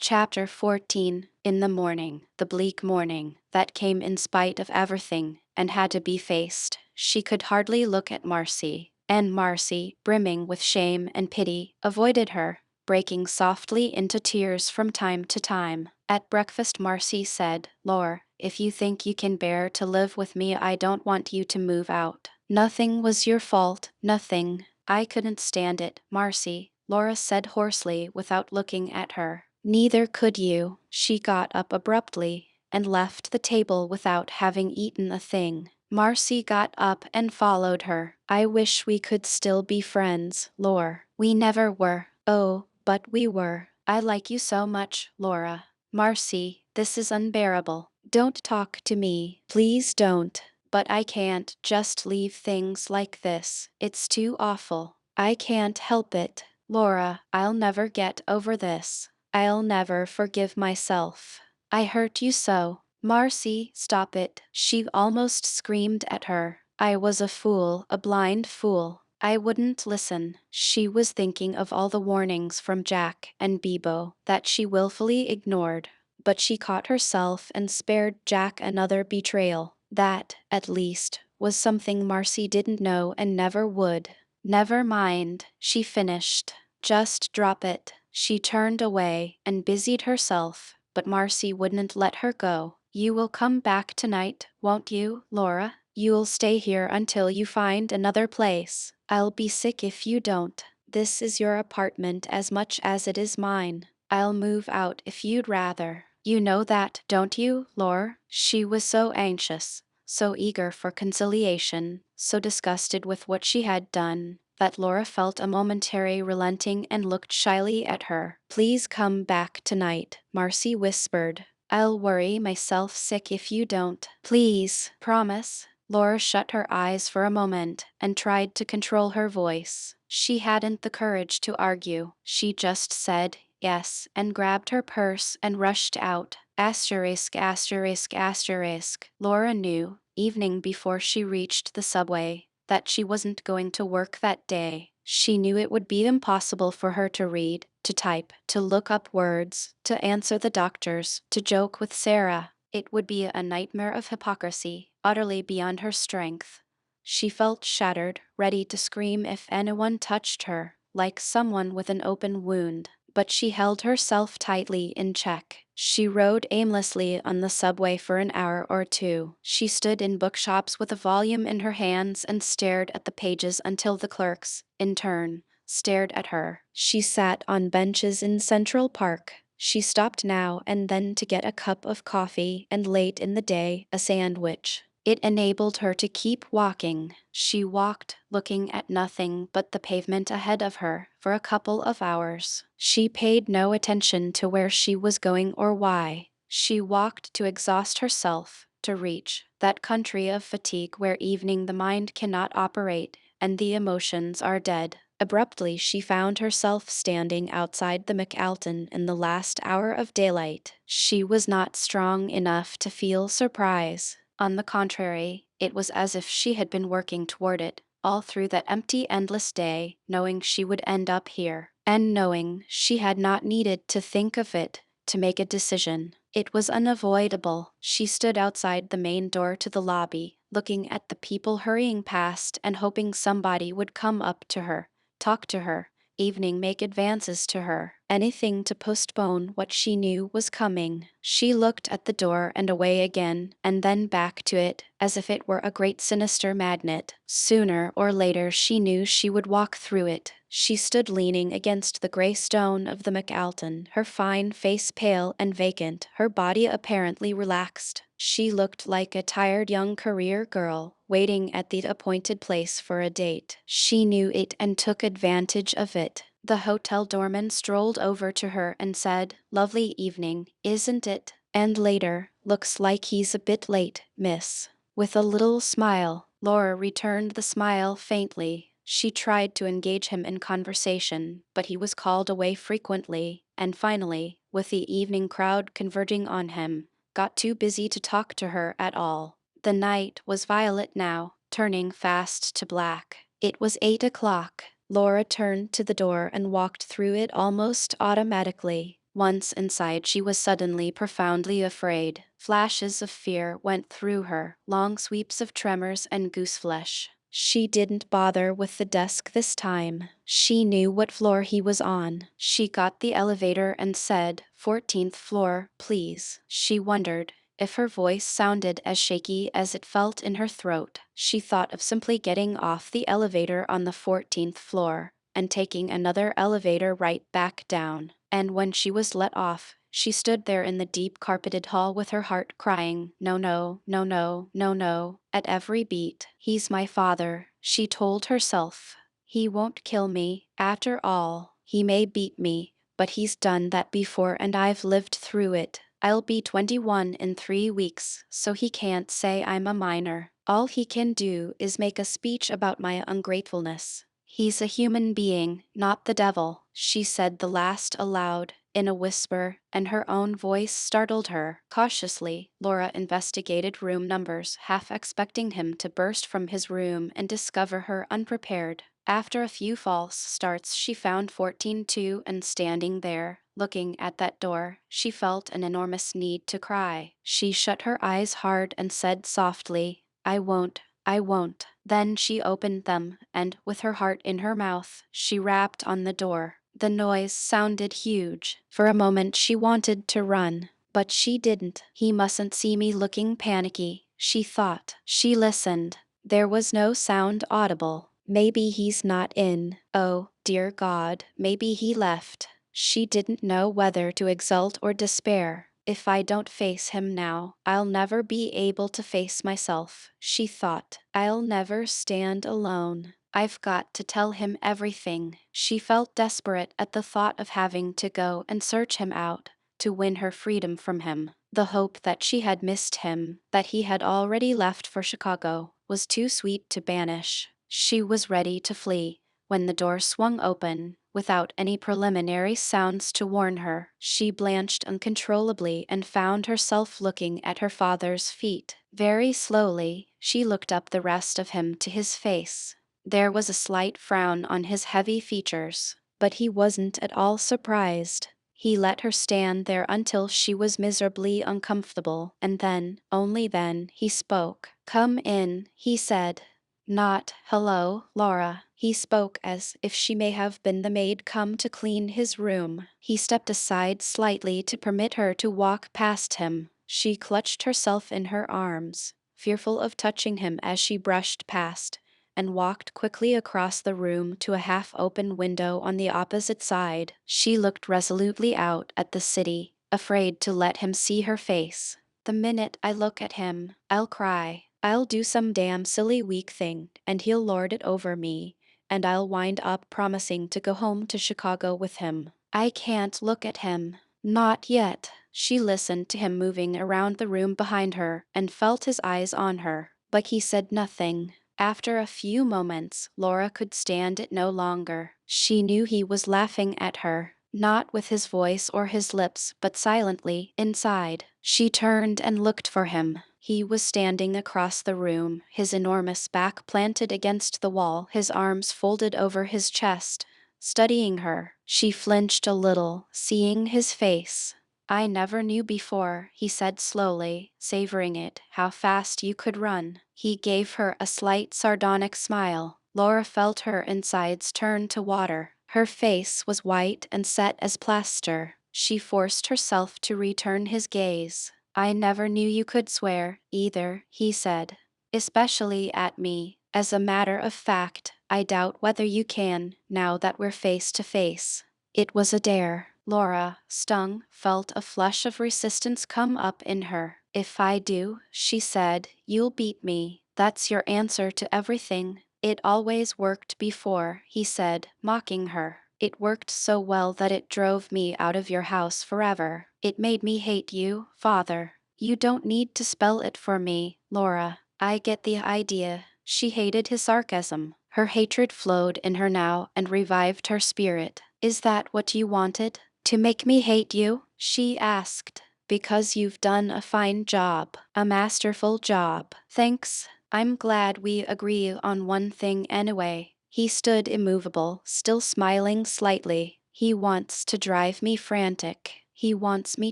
Chapter 14. In the morning, the bleak morning, that came in spite of everything, and had to be faced, she could hardly look at Marcy, and Marcy, brimming with shame and pity, avoided her, breaking softly into tears from time to time. At breakfast Marcy said, "Laura, if you think you can bear to live with me, I don't want you to move out. Nothing was your fault, nothing. I couldn't stand it, Marcy," Laura said hoarsely without looking at her. "Neither could you." She got up abruptly and left the table without having eaten a thing. Marcy got up and followed her. "I wish we could still be friends, Laura. We never were." "Oh, but we were. I like you so much, Laura." "Marcy, this is unbearable. Don't talk to me. Please don't." "But I can't just leave things like this. It's too awful. I can't help it. Laura, I'll never get over this. I'll never forgive myself. I hurt you so." "Marcy, stop it." She almost screamed at her. "I was a fool, a blind fool. I wouldn't listen." She was thinking of all the warnings from Jack and Bebo that she willfully ignored. But she caught herself and spared Jack another betrayal. That, at least, was something Marcy didn't know and never would. "Never mind," she finished. "Just drop it." She turned away and busied herself, but Marcy wouldn't let her go. "You will come back tonight, won't you, Laura? You'll stay here until you find another place. I'll be sick if you don't. This is your apartment as much as it is mine. I'll move out if you'd rather. You know that, don't you, Laura?" She was so anxious, so eager for conciliation, so disgusted with what she had done, that Laura felt a momentary relenting and looked shyly at her. "Please come back tonight," Marcy whispered. "I'll worry myself sick if you don't. Please, promise." Laura shut her eyes for a moment and tried to control her voice. She hadn't the courage to argue. She just said yes and grabbed her purse and rushed out. Asterisk, asterisk, asterisk. Laura knew, evening before she reached the subway, that she wasn't going to work that day. She knew it would be impossible for her to read, to type, to look up words, to answer the doctors, to joke with Sarah. It would be a nightmare of hypocrisy, utterly beyond her strength. She felt shattered, ready to scream if anyone touched her, like someone with an open wound. But she held herself tightly in check. She rode aimlessly on the subway for an hour or two. She stood in bookshops with a volume in her hands and stared at the pages until the clerks, in turn, stared at her. She sat on benches in Central Park. She stopped now and then to get a cup of coffee and late in the day, a sandwich. It enabled her to keep walking. She walked, looking at nothing but the pavement ahead of her, for a couple of hours. She paid no attention to where she was going or why. She walked to exhaust herself, to reach that country of fatigue where evening the mind cannot operate and the emotions are dead. Abruptly she found herself standing outside the McAlton in the last hour of daylight. She was not strong enough to feel surprise. On the contrary, it was as if she had been working toward it, all through that empty, endless day, knowing she would end up here, and knowing she had not needed to think of it, to make a decision. It was unavoidable. She stood outside the main door to the lobby, looking at the people hurrying past and hoping somebody would come up to her, talk to her, evening make advances to her, anything to postpone what she knew was coming. She looked at the door and away again, and then back to it, as if it were a great sinister magnet. Sooner or later she knew she would walk through it. She stood leaning against the gray stone of the McAlton, her fine face pale and vacant, her body apparently relaxed. She looked like a tired young career girl, waiting at the appointed place for a date. She knew it and took advantage of it. The hotel doorman strolled over to her and said, "Lovely evening, isn't it?" And later, "Looks like he's a bit late, miss." With a little smile, Laura returned the smile faintly. She tried to engage him in conversation, but he was called away frequently, and finally, with the evening crowd converging on him, got too busy to talk to her at all. The night was violet now, turning fast to black. It was 8 o'clock. Laura turned to the door and walked through it almost automatically. Once inside, she was suddenly profoundly afraid. Flashes of fear went through her, long sweeps of tremors and gooseflesh. She didn't bother with the desk this time. She knew what floor he was on. She got the elevator and said, 14th floor, please. She wondered if her voice sounded as shaky as it felt in her throat. She thought of simply getting off the elevator on the 14th floor and taking another elevator right back down. And when she was let off, she stood there in the deep carpeted hall with her heart crying, no, no, no, no, no, no, at every beat. He's my father, she told herself. He won't kill me, after all. He may beat me, but he's done that before and I've lived through it. I'll be 21 in 3 weeks, so he can't say I'm a minor. All he can do is make a speech about my ungratefulness. He's a human being, not the devil. She said the last aloud, in a whisper, and her own voice startled her. Cautiously, Laura investigated room numbers, half expecting him to burst from his room and discover her unprepared. After a few false starts, she found 14-2 and standing there, looking at that door, she felt an enormous need to cry. She shut her eyes hard and said softly, I won't. I won't. Then she opened them, and, with her heart in her mouth, she rapped on the door. The noise sounded huge. For a moment she wanted to run, but she didn't. He mustn't see me looking panicky, she thought. She listened. There was no sound audible. Maybe he's not in. Oh, dear God, maybe he left. She didn't know whether to exult or despair. If I don't face him now, I'll never be able to face myself, she thought. I'll never stand alone. I've got to tell him everything. She felt desperate at the thought of having to go and search him out, to win her freedom from him. The hope that she had missed him, that he had already left for Chicago, was too sweet to banish. She was ready to flee. When the door swung open, without any preliminary sounds to warn her, she blanched uncontrollably and found herself looking at her father's feet. Very slowly, she looked up the rest of him to his face. There was a slight frown on his heavy features, but he wasn't at all surprised. He let her stand there until she was miserably uncomfortable, and then, only then, he spoke. Come in, he said. Not, hello, Laura. He spoke as if she may have been the maid come to clean his room. He stepped aside slightly to permit her to walk past him. She clutched herself in her arms, fearful of touching him as she brushed past, and walked quickly across the room to a half-open window on the opposite side. She looked resolutely out at the city, afraid to let him see her face. The minute I look at him, I'll cry. I'll do some damn silly weak thing, and he'll lord it over me, and I'll wind up promising to go home to Chicago with him. I can't look at him. Not yet. She listened to him moving around the room behind her and felt his eyes on her, but he said nothing. After a few moments, Laura could stand it no longer. She knew he was laughing at her, not with his voice or his lips, but silently, inside. She turned and looked for him. He was standing across the room, his enormous back planted against the wall, his arms folded over his chest, studying her. She flinched a little, seeing his face. I never knew before, he said slowly, savoring it, how fast you could run. He gave her a slight sardonic smile. Laura felt her insides turn to water. Her face was white and set as plaster. She forced herself to return his gaze. I never knew you could swear, either, he said. Especially at me. As a matter of fact, I doubt whether you can, now that we're face to face. It was a dare. Laura, stung, felt a flush of resistance come up in her. If I do, she said, you'll beat me. That's your answer to everything. It always worked before, he said, mocking her. It worked so well that it drove me out of your house forever. It made me hate you, Father. You don't need to spell it for me, Laura. I get the idea. She hated his sarcasm. Her hatred flowed in her now and revived her spirit. Is that what you wanted? To make me hate you? She asked. Because you've done a fine job. A masterful job. Thanks. I'm glad we agree on one thing anyway. He stood immovable, still smiling slightly. He wants to drive me frantic. He wants me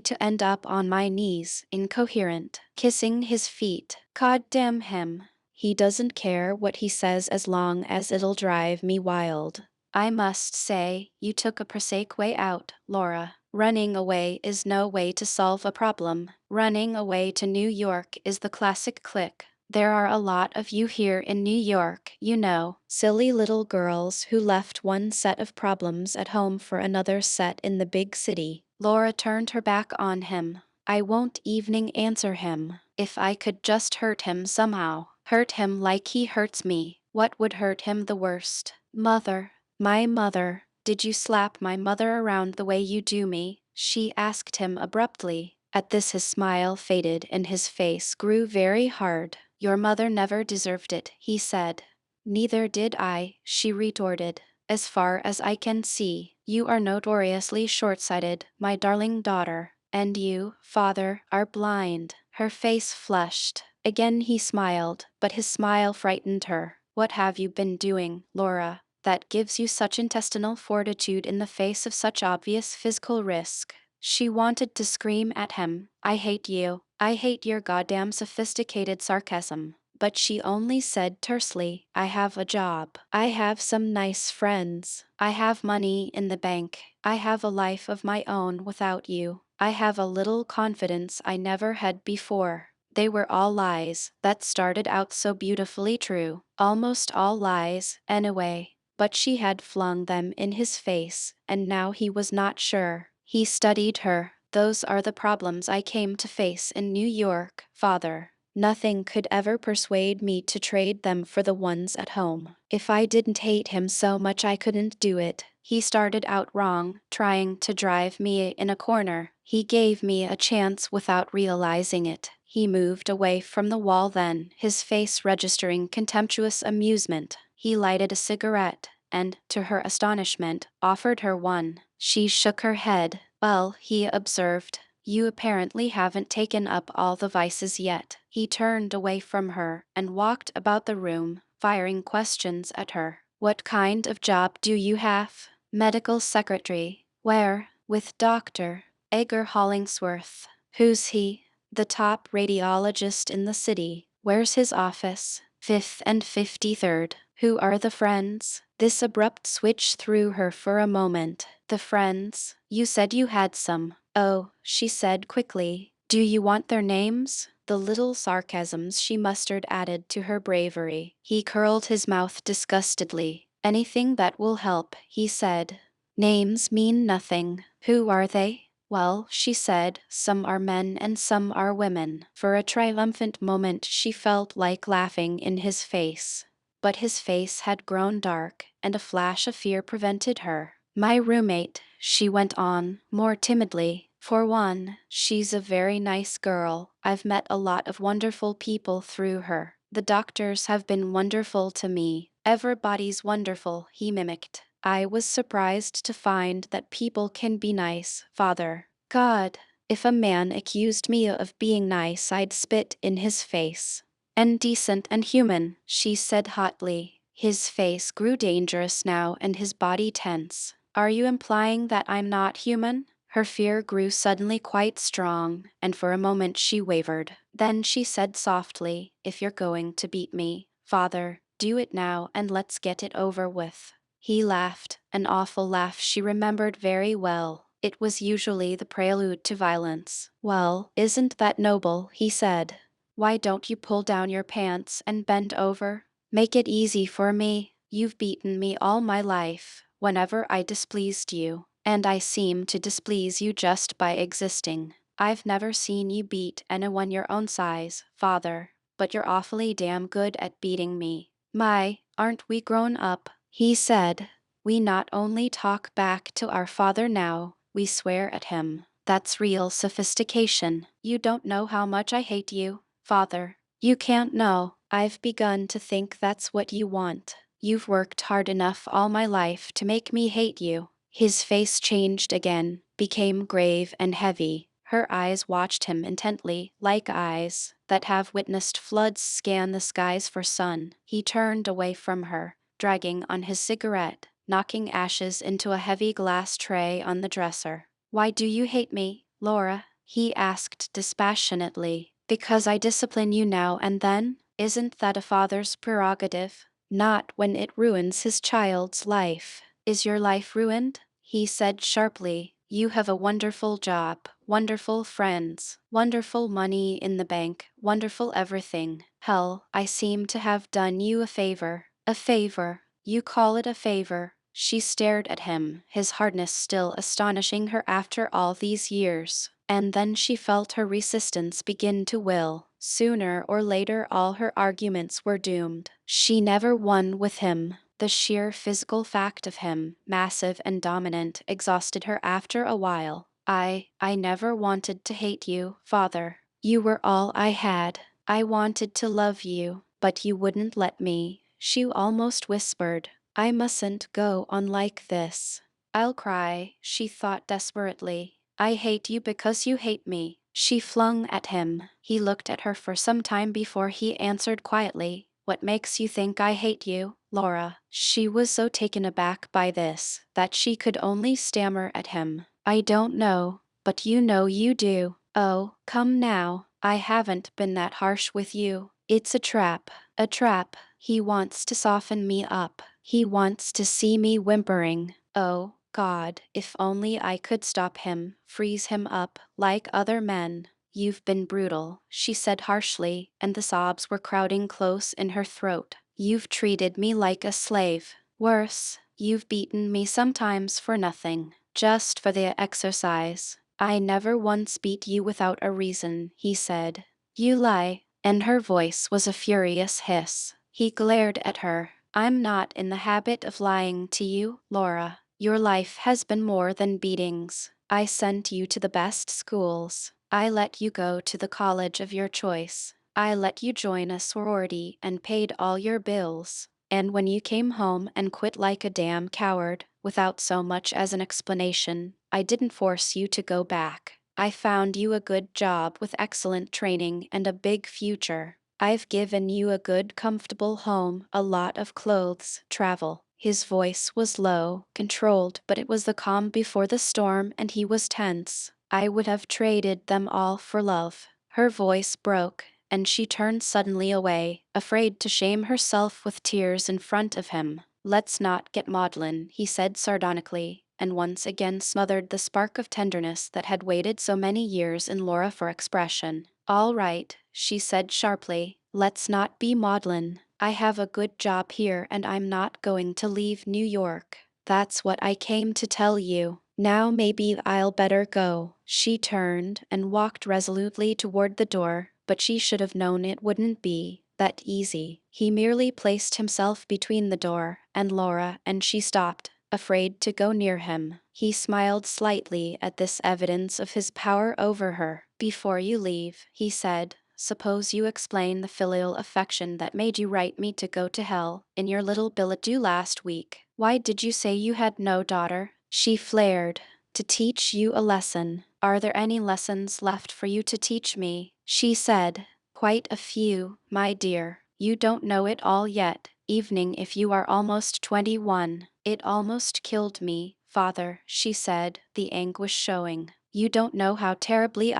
to end up on my knees, incoherent, kissing his feet. God damn him. He doesn't care what he says as long as it'll drive me wild. I must say, you took a prosaic way out, Laura. Running away is no way to solve a problem. Running away to New York is the classic click. There are a lot of you here in New York, you know, silly little girls who left one set of problems at home for another set in the big city. Laura turned her back on him. I won't evening answer him. If I could just hurt him somehow, hurt him like he hurts me, what would hurt him the worst? Mother. My mother. Did you slap my mother around the way you do me? She asked him abruptly. At this his smile faded and his face grew very hard. Your mother never deserved it, he said. Neither did I, she retorted. As far as I can see, you are notoriously short-sighted, my darling daughter. And you, father, are blind. Her face flushed. Again he smiled, but his smile frightened her. What have you been doing, Laura, that gives you such intestinal fortitude in the face of such obvious physical risk? She wanted to scream at him, I hate you. I hate your goddamn sophisticated sarcasm. But she only said tersely, I have a job. I have some nice friends. I have money in the bank. I have a life of my own without you. I have a little confidence I never had before. They were all lies that started out so beautifully true. Almost all lies, anyway. But she had flung them in his face, and now he was not sure. He studied her. Those are the problems I came to face in New York, father. Nothing could ever persuade me to trade them for the ones at home. If I didn't hate him so much I couldn't do it. He started out wrong, trying to drive me in a corner. He gave me a chance without realizing it. He moved away from the wall then, his face registering contemptuous amusement. He lighted a cigarette and, to her astonishment, offered her one. She shook her head. Well, he observed, you apparently haven't taken up all the vices yet. He turned away from her and walked about the room, firing questions at her. What kind of job do you have? Medical secretary. Where? With Dr. Edgar Hollingsworth. Who's he? The top radiologist in the city. Where's his office? 5th and 53rd. Who are the friends? This abrupt switch threw her for a moment. The friends? You said you had some. Oh, she said quickly. Do you want their names? The little sarcasms she mustered added to her bravery. He curled his mouth disgustedly. Anything that will help, he said. Names mean nothing. Who are they? Well, she said, some are men and some are women. For a triumphant moment she felt like laughing in his face. But his face had grown dark, and a flash of fear prevented her. My roommate, she went on, more timidly. For one, she's a very nice girl. I've met a lot of wonderful people through her. The doctors have been wonderful to me. Everybody's wonderful, he mimicked. I was surprised to find that people can be nice, father. God, if a man accused me of being nice, I'd spit in his face. And decent and human, she said hotly. His face grew dangerous now and his body tense. Are you implying that I'm not human? Her fear grew suddenly quite strong, and for a moment she wavered. Then she said softly, if you're going to beat me, father, do it now and let's get it over with. He laughed, an awful laugh she remembered very well. It was usually the prelude to violence. Well, isn't that noble, he said. Why don't you pull down your pants and bend over? Make it easy for me. You've beaten me all my life, whenever I displeased you, and I seem to displease you just by existing. I've never seen you beat anyone your own size, father, but you're awfully damn good at beating me. My, aren't we grown up? He said. We not only talk back to our father now, we swear at him. That's real sophistication. You don't know how much I hate you, father. You can't know. I've begun to think that's what you want. You've worked hard enough all my life to make me hate you. His face changed again, became grave and heavy. Her eyes watched him intently, like eyes that have witnessed floods scan the skies for sun. He turned away from her, dragging on his cigarette, knocking ashes into a heavy glass tray on the dresser. Why do you hate me, Laura? He asked dispassionately. Because I discipline you now and then? Isn't that a father's prerogative? Not when it ruins his child's life. Is your life ruined? He said sharply. You have a wonderful job, wonderful friends, wonderful money in the bank, wonderful everything. Hell, I seem to have done you a favor. A favor. You call it a favor? She stared at him, his hardness still astonishing her after all these years. And then she felt her resistance begin to will. Sooner or later all her arguments were doomed. She never won with him. The sheer physical fact of him, massive and dominant, exhausted her after a while. I never wanted to hate you, father. You were all I had. I wanted to love you, but you wouldn't let me. She almost whispered. I mustn't go on like this. I'll cry, she thought desperately. I hate you because you hate me. She flung at him. He looked at her for some time before he answered quietly. What makes you think I hate you, Laura? She was so taken aback by this that she could only stammer at him. I don't know, but you know you do. Oh, come now. I haven't been that harsh with you. It's a trap. A trap. He wants to soften me up. He wants to see me whimpering. Oh, God, if only I could stop him, freeze him up, like other men. You've been brutal, she said harshly, and the sobs were crowding close in her throat. You've treated me like a slave. Worse, you've beaten me sometimes for nothing, just for the exercise. I never once beat you without a reason, he said. You lie, and her voice was a furious hiss. He glared at her. I'm not in the habit of lying to you, Laura. Your life has been more than beatings. I sent you to the best schools. I let you go to the college of your choice. I let you join a sorority and paid all your bills. And when you came home and quit like a damn coward, without so much as an explanation, I didn't force you to go back. I found you a good job with excellent training and a big future. I've given you a good, comfortable home, a lot of clothes, travel. His voice was low, controlled, but it was the calm before the storm, and he was tense. I would have traded them all for love. Her voice broke, and she turned suddenly away, afraid to shame herself with tears in front of him. Let's not get maudlin, he said sardonically, and once again smothered the spark of tenderness that had waited so many years in Laura for expression. All right, she said sharply, let's not be maudlin. I have a good job here and I'm not going to leave New York. That's what I came to tell you. Now maybe I'll better go. She turned and walked resolutely toward the door, but she should have known it wouldn't be that easy. He merely placed himself between the door and Laura, and she stopped, afraid to go near him. He smiled slightly at this evidence of his power over her. Before you leave, he said, suppose you explain the filial affection that made you write me to go to hell in your little billet doux last week. Why did you say you had no daughter? She flared. To teach you a lesson. Are there any lessons left for you to teach me? She said. Quite a few, my dear. You don't know it all yet, evening if you are almost 21. It almost killed me, father, she said, the anguish showing. You don't know how terribly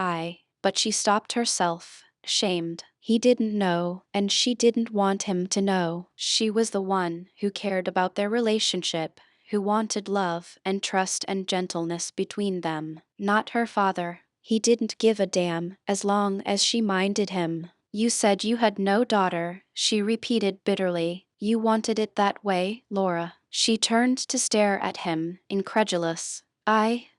But she stopped herself, shamed. He didn't know, and she didn't want him to know. She was the one who cared about their relationship, who wanted love and trust and gentleness between them. Not her father. He didn't give a damn as long as she minded him. You said you had no daughter, she repeated bitterly. You wanted it that way, Laura. She turned to stare at him, incredulous.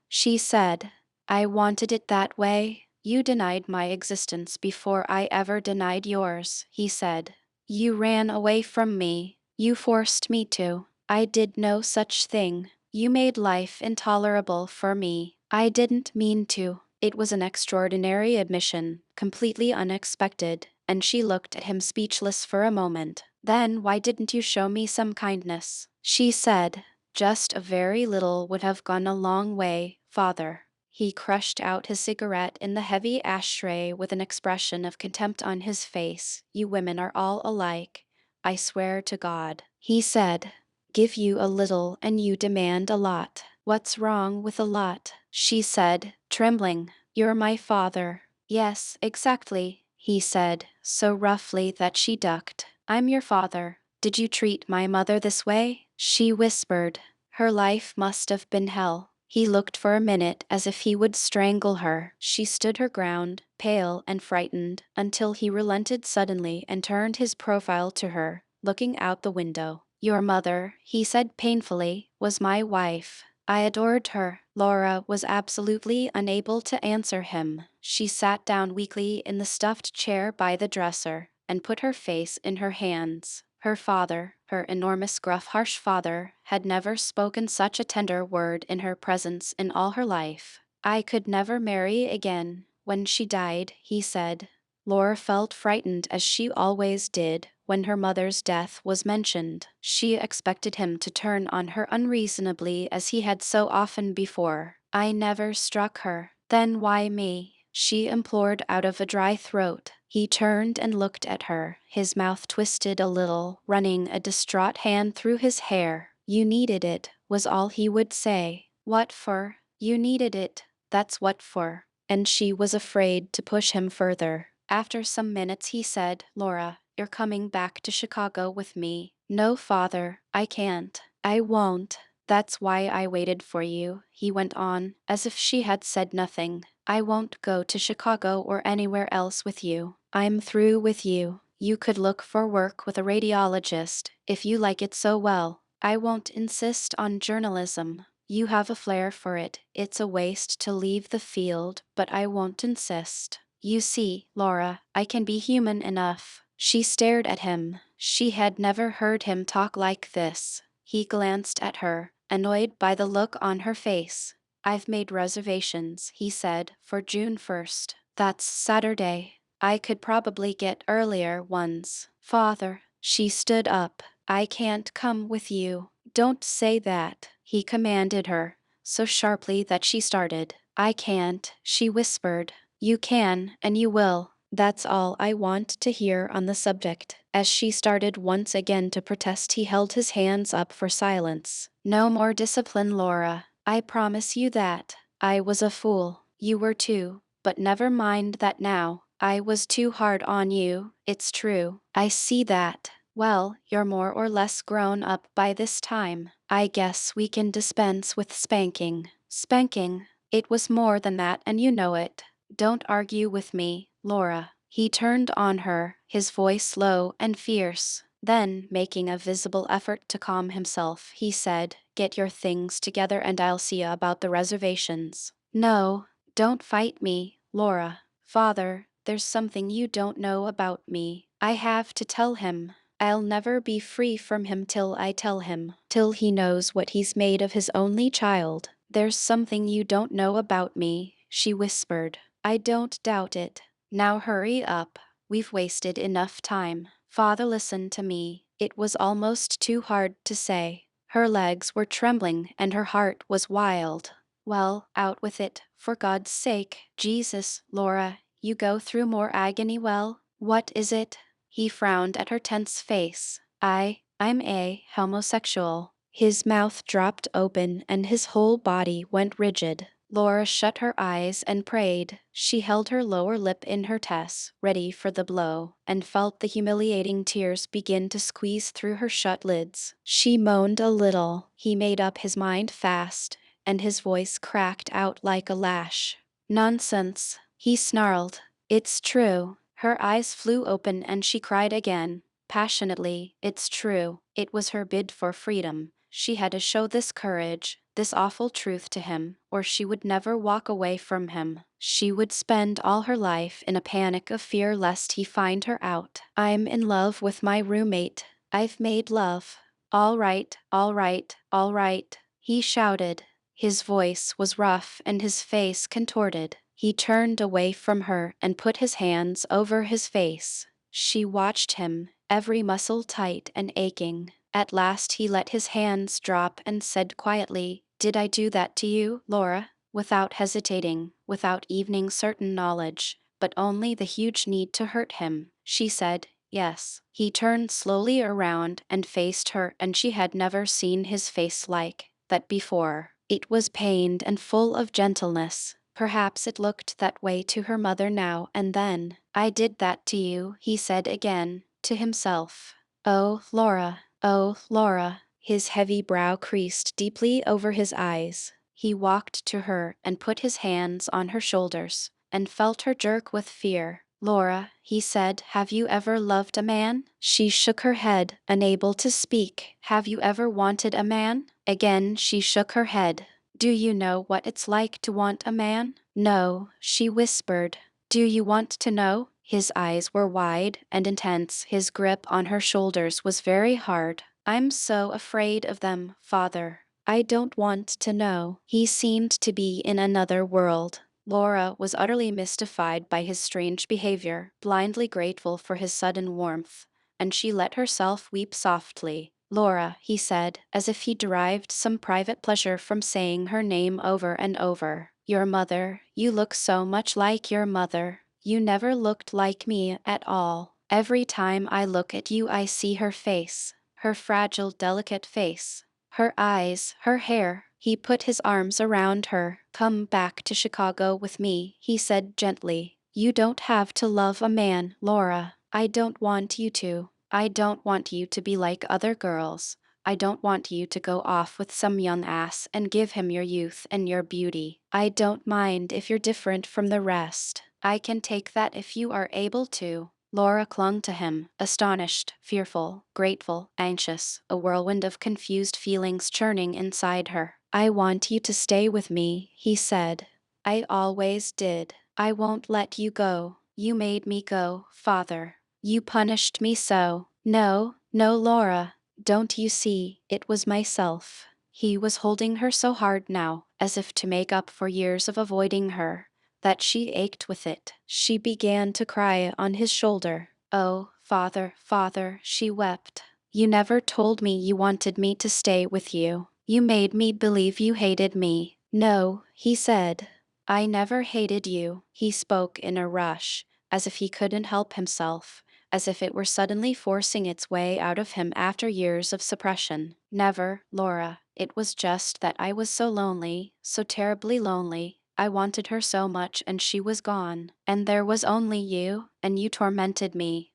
She said. I wanted it that way. You denied my existence before I ever denied yours, he said. You ran away from me. You forced me to. I did no such thing. You made life intolerable for me. I didn't mean to. It was an extraordinary admission, completely unexpected, and she looked at him speechless for a moment. Then why didn't you show me some kindness? She said. Just a very little would have gone a long way, father. He crushed out his cigarette in the heavy ashtray with an expression of contempt on his face. You women are all alike. I swear to God. He said, give you a little and you demand a lot. What's wrong with a lot? she said, trembling. You're my father. Yes, exactly, he said, so roughly that she ducked. I'm your father. Did you treat my mother this way? She whispered. Her life must have been hell. He looked for a minute as if he would strangle her. She stood her ground, pale and frightened, until he relented suddenly and turned his profile to her, looking out the window. Your mother, he said painfully, was my wife. I adored her. Laura was absolutely unable to answer him. She sat down weakly in the stuffed chair by the dresser and put her face in her hands. Her father, her enormous, gruff, harsh father, had never spoken such a tender word in her presence in all her life. I could never marry again. When she died, he said. Laura felt frightened as she always did when her mother's death was mentioned. She expected him to turn on her unreasonably as he had so often before. I never struck her. Then why me? She implored out of a dry throat. He turned and looked at her, his mouth twisted a little, running a distraught hand through his hair. You needed it, was all he would say. What for? You needed it. That's what for. And she was afraid to push him further. After some minutes he said, Laura, you're coming back to Chicago with me. No, father, I can't. I won't. That's why I waited for you, he went on, as if she had said nothing. I won't go to Chicago or anywhere else with you. I'm through with you. You could look for work with a radiologist, if you like it so well. I won't insist on journalism. You have a flair for it. It's a waste to leave the field, but I won't insist. You see, Laura, I can be human enough. She stared at him. She had never heard him talk like this. He glanced at her, annoyed by the look on her face. I've made reservations, he said, for June 1st. That's Saturday. I could probably get earlier ones. Father, she stood up. I can't come with you. Don't say that, he commanded her, so sharply that she started. I can't, she whispered. You can, and you will. That's all I want to hear on the subject. As she started once again to protest, he held his hands up for silence. No more discipline, Laura. I promise you that. I was a fool. You were too. But never mind that now. I was too hard on you, it's true. I see that. Well, you're more or less grown up by this time. I guess we can dispense with spanking. Spanking? It was more than that, and you know it. Don't argue with me, Laura. He turned on her, his voice low and fierce. Then, making a visible effort to calm himself, he said, Get your things together and I'll see about the reservations. No, don't fight me, Laura. Father, there's something you don't know about me. I have to tell him. I'll never be free from him till I tell him, till he knows what he's made of his only child. There's something you don't know about me, she whispered. I don't doubt it. Now hurry up. We've wasted enough time. Father, listen to me. It was almost too hard to say. Her legs were trembling and her heart was wild. Well, out with it, for God's sake. Jesus, Laura, you go through more agony. Well, what is it? He frowned at her tense face. I'm a homosexual. His mouth dropped open and his whole body went rigid. Laura shut her eyes and prayed. She held her lower lip in her tess, ready for the blow, and felt the humiliating tears begin to squeeze through her shut lids. She moaned a little. He made up his mind fast, and his voice cracked out like a lash. Nonsense, he snarled. It's true. Her eyes flew open and she cried again, passionately. It's true. It was her bid for freedom. She had to show this courage, this awful truth to him, or she would never walk away from him. She would spend all her life in a panic of fear lest he find her out. I'm in love with my roommate. I've made love. All right, all right, all right, he shouted. His voice was rough and his face contorted. He turned away from her and put his hands over his face. She watched him, every muscle tight and aching. At last he let his hands drop and said quietly, Did I do that to you, Laura? Without hesitating, without even certain knowledge, but only the huge need to hurt him, she said, Yes. He turned slowly around and faced her, and she had never seen his face like that before. It was pained and full of gentleness. Perhaps it looked that way to her mother now and then. I did that to you, he said again, to himself. Oh, Laura, oh, Laura. His heavy brow creased deeply over his eyes. He walked to her and put his hands on her shoulders, and felt her jerk with fear. Laura, he said, have you ever loved a man? She shook her head, unable to speak. Have you ever wanted a man? Again she shook her head. Do you know what it's like to want a man? No, she whispered. Do you want to know? His eyes were wide and intense. His grip on her shoulders was very hard. I'm so afraid of them, Father. I don't want to know. He seemed to be in another world. Laura was utterly mystified by his strange behavior, blindly grateful for his sudden warmth, and she let herself weep softly. Laura, he said, as if he derived some private pleasure from saying her name over and over. Your mother, you look so much like your mother. You never looked like me at all. Every time I look at you I see her face, her fragile, delicate face. Her eyes, her hair. He put his arms around her. Come back to Chicago with me, he said gently. You don't have to love a man, Laura. I don't want you to. I don't want you to be like other girls. I don't want you to go off with some young ass and give him your youth and your beauty. I don't mind if you're different from the rest. I can take that if you are able to. Laura clung to him, astonished, fearful, grateful, anxious, a whirlwind of confused feelings churning inside her. I want you to stay with me, he said. I always did. I won't let you go. You made me go, Father. You punished me so. No, no, Laura. Don't you see, it was myself. He was holding her so hard now, as if to make up for years of avoiding her, that she ached with it. She began to cry on his shoulder. Oh, Father, Father, she wept. You never told me you wanted me to stay with you. You made me believe you hated me. No, he said. I never hated you. He spoke in a rush, as if he couldn't help himself, as if it were suddenly forcing its way out of him after years of suppression. Never, Laura. It was just that I was so lonely, so terribly lonely. I wanted her so much and she was gone. And there was only you, and you tormented me.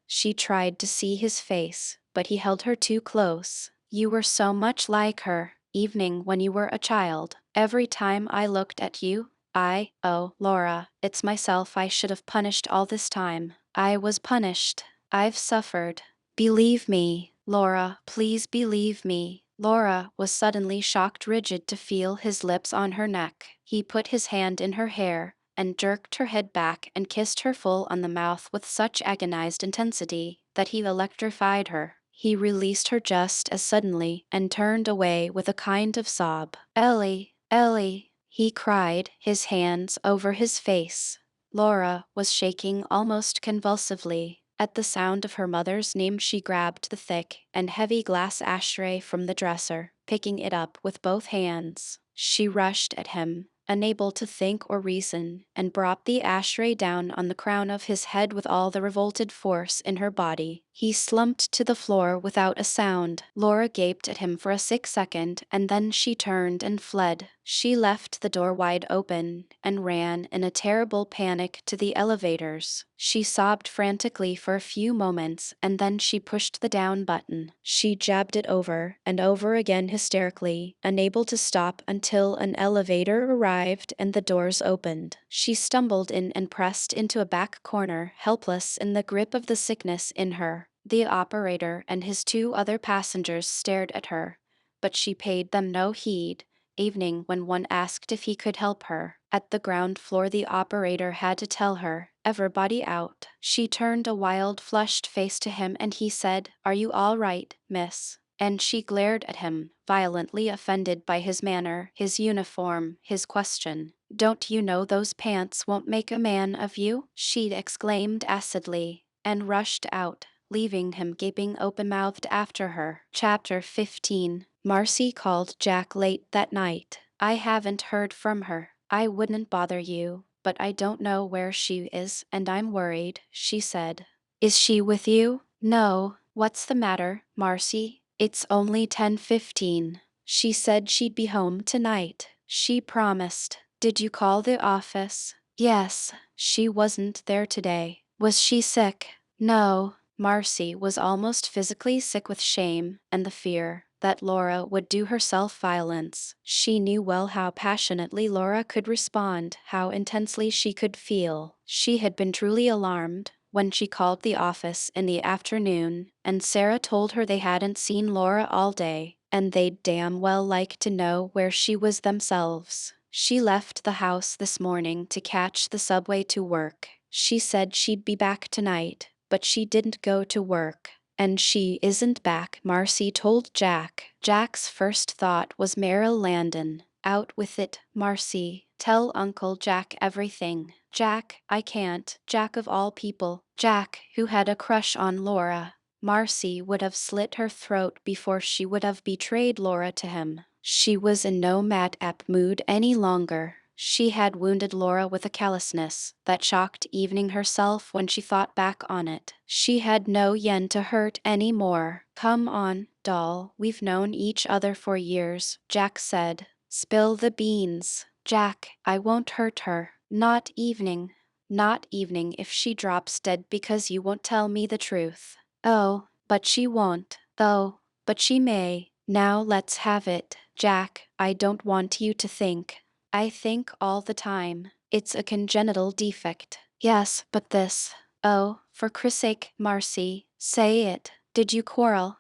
She tried to see his face, but he held her too close. You were so much like her, evening when you were a child. Every time I looked at you, oh, Laura, it's myself I should have punished all this time. I was punished. I've suffered. Believe me, Laura, please believe me. Laura was suddenly shocked rigid to feel his lips on her neck. He put his hand in her hair and jerked her head back and kissed her full on the mouth with such agonized intensity that he electrified her. He released her just as suddenly and turned away with a kind of sob. Ellie, Ellie, he cried, his hands over his face. Laura was shaking almost convulsively. At the sound of her mother's name she grabbed the thick and heavy glass ashtray from the dresser, picking it up with both hands. She rushed at him, unable to think or reason, and brought the ashtray down on the crown of his head with all the revolted force in her body. He slumped to the floor without a sound. Laura gaped at him for a sick second, and then she turned and fled. She left the door wide open and ran in a terrible panic to the elevators. She sobbed frantically for a few moments, and then she pushed the down button. She jabbed it over and over again hysterically, unable to stop until an elevator arrived and the doors opened. She stumbled in and pressed into a back corner, helpless in the grip of the sickness in her. The operator and his two other passengers stared at her, but she paid them no heed. Evening when one asked if he could help her. At the ground floor the operator had to tell her, everybody out. She turned a wild, flushed face to him and he said, Are you all right, miss? And she glared at him, violently offended by his manner, his uniform, his question. Don't you know those pants won't make a man of you? She exclaimed acidly, and rushed out, leaving him gaping open-mouthed after her. Chapter 15. Marcy called Jack late that night. I haven't heard from her. I wouldn't bother you, but I don't know where she is and I'm worried, she said. Is she with you? No. What's the matter, Marcy? It's only 10:15. She said she'd be home tonight. She promised. Did you call the office? Yes. She wasn't there today. Was she sick? No. Marcy was almost physically sick with shame and the fear that Laura would do herself violence. She knew well how passionately Laura could respond, how intensely she could feel. She had been truly alarmed when she called the office in the afternoon, and Sarah told her they hadn't seen Laura all day, and they'd damn well like to know where she was themselves. She left the house this morning to catch the subway to work. She said she'd be back tonight, but she didn't go to work. And she isn't back, Marcy told Jack. Jack's first thought was Meryl Landon. Out with it, Marcy. Tell Uncle Jack everything. Jack, I can't. Jack of all people. Jack, who had a crush on Laura. Marcy would have slit her throat before she would have betrayed Laura to him. She was in no mad-up mood any longer. She had wounded Laura with a callousness that shocked evening herself when she thought back on it. She had no yen to hurt any more. Come on, doll, we've known each other for years, Jack said. Spill the beans. Jack, I won't hurt her. Not evening. Not evening if she drops dead because you won't tell me the truth. Oh, but she won't, though. But she may. Now let's have it. Jack, I don't want you to think. I think all the time. It's a congenital defect. Yes, but this. Oh, for Chris' sake, Marcy, say it. Did you quarrel?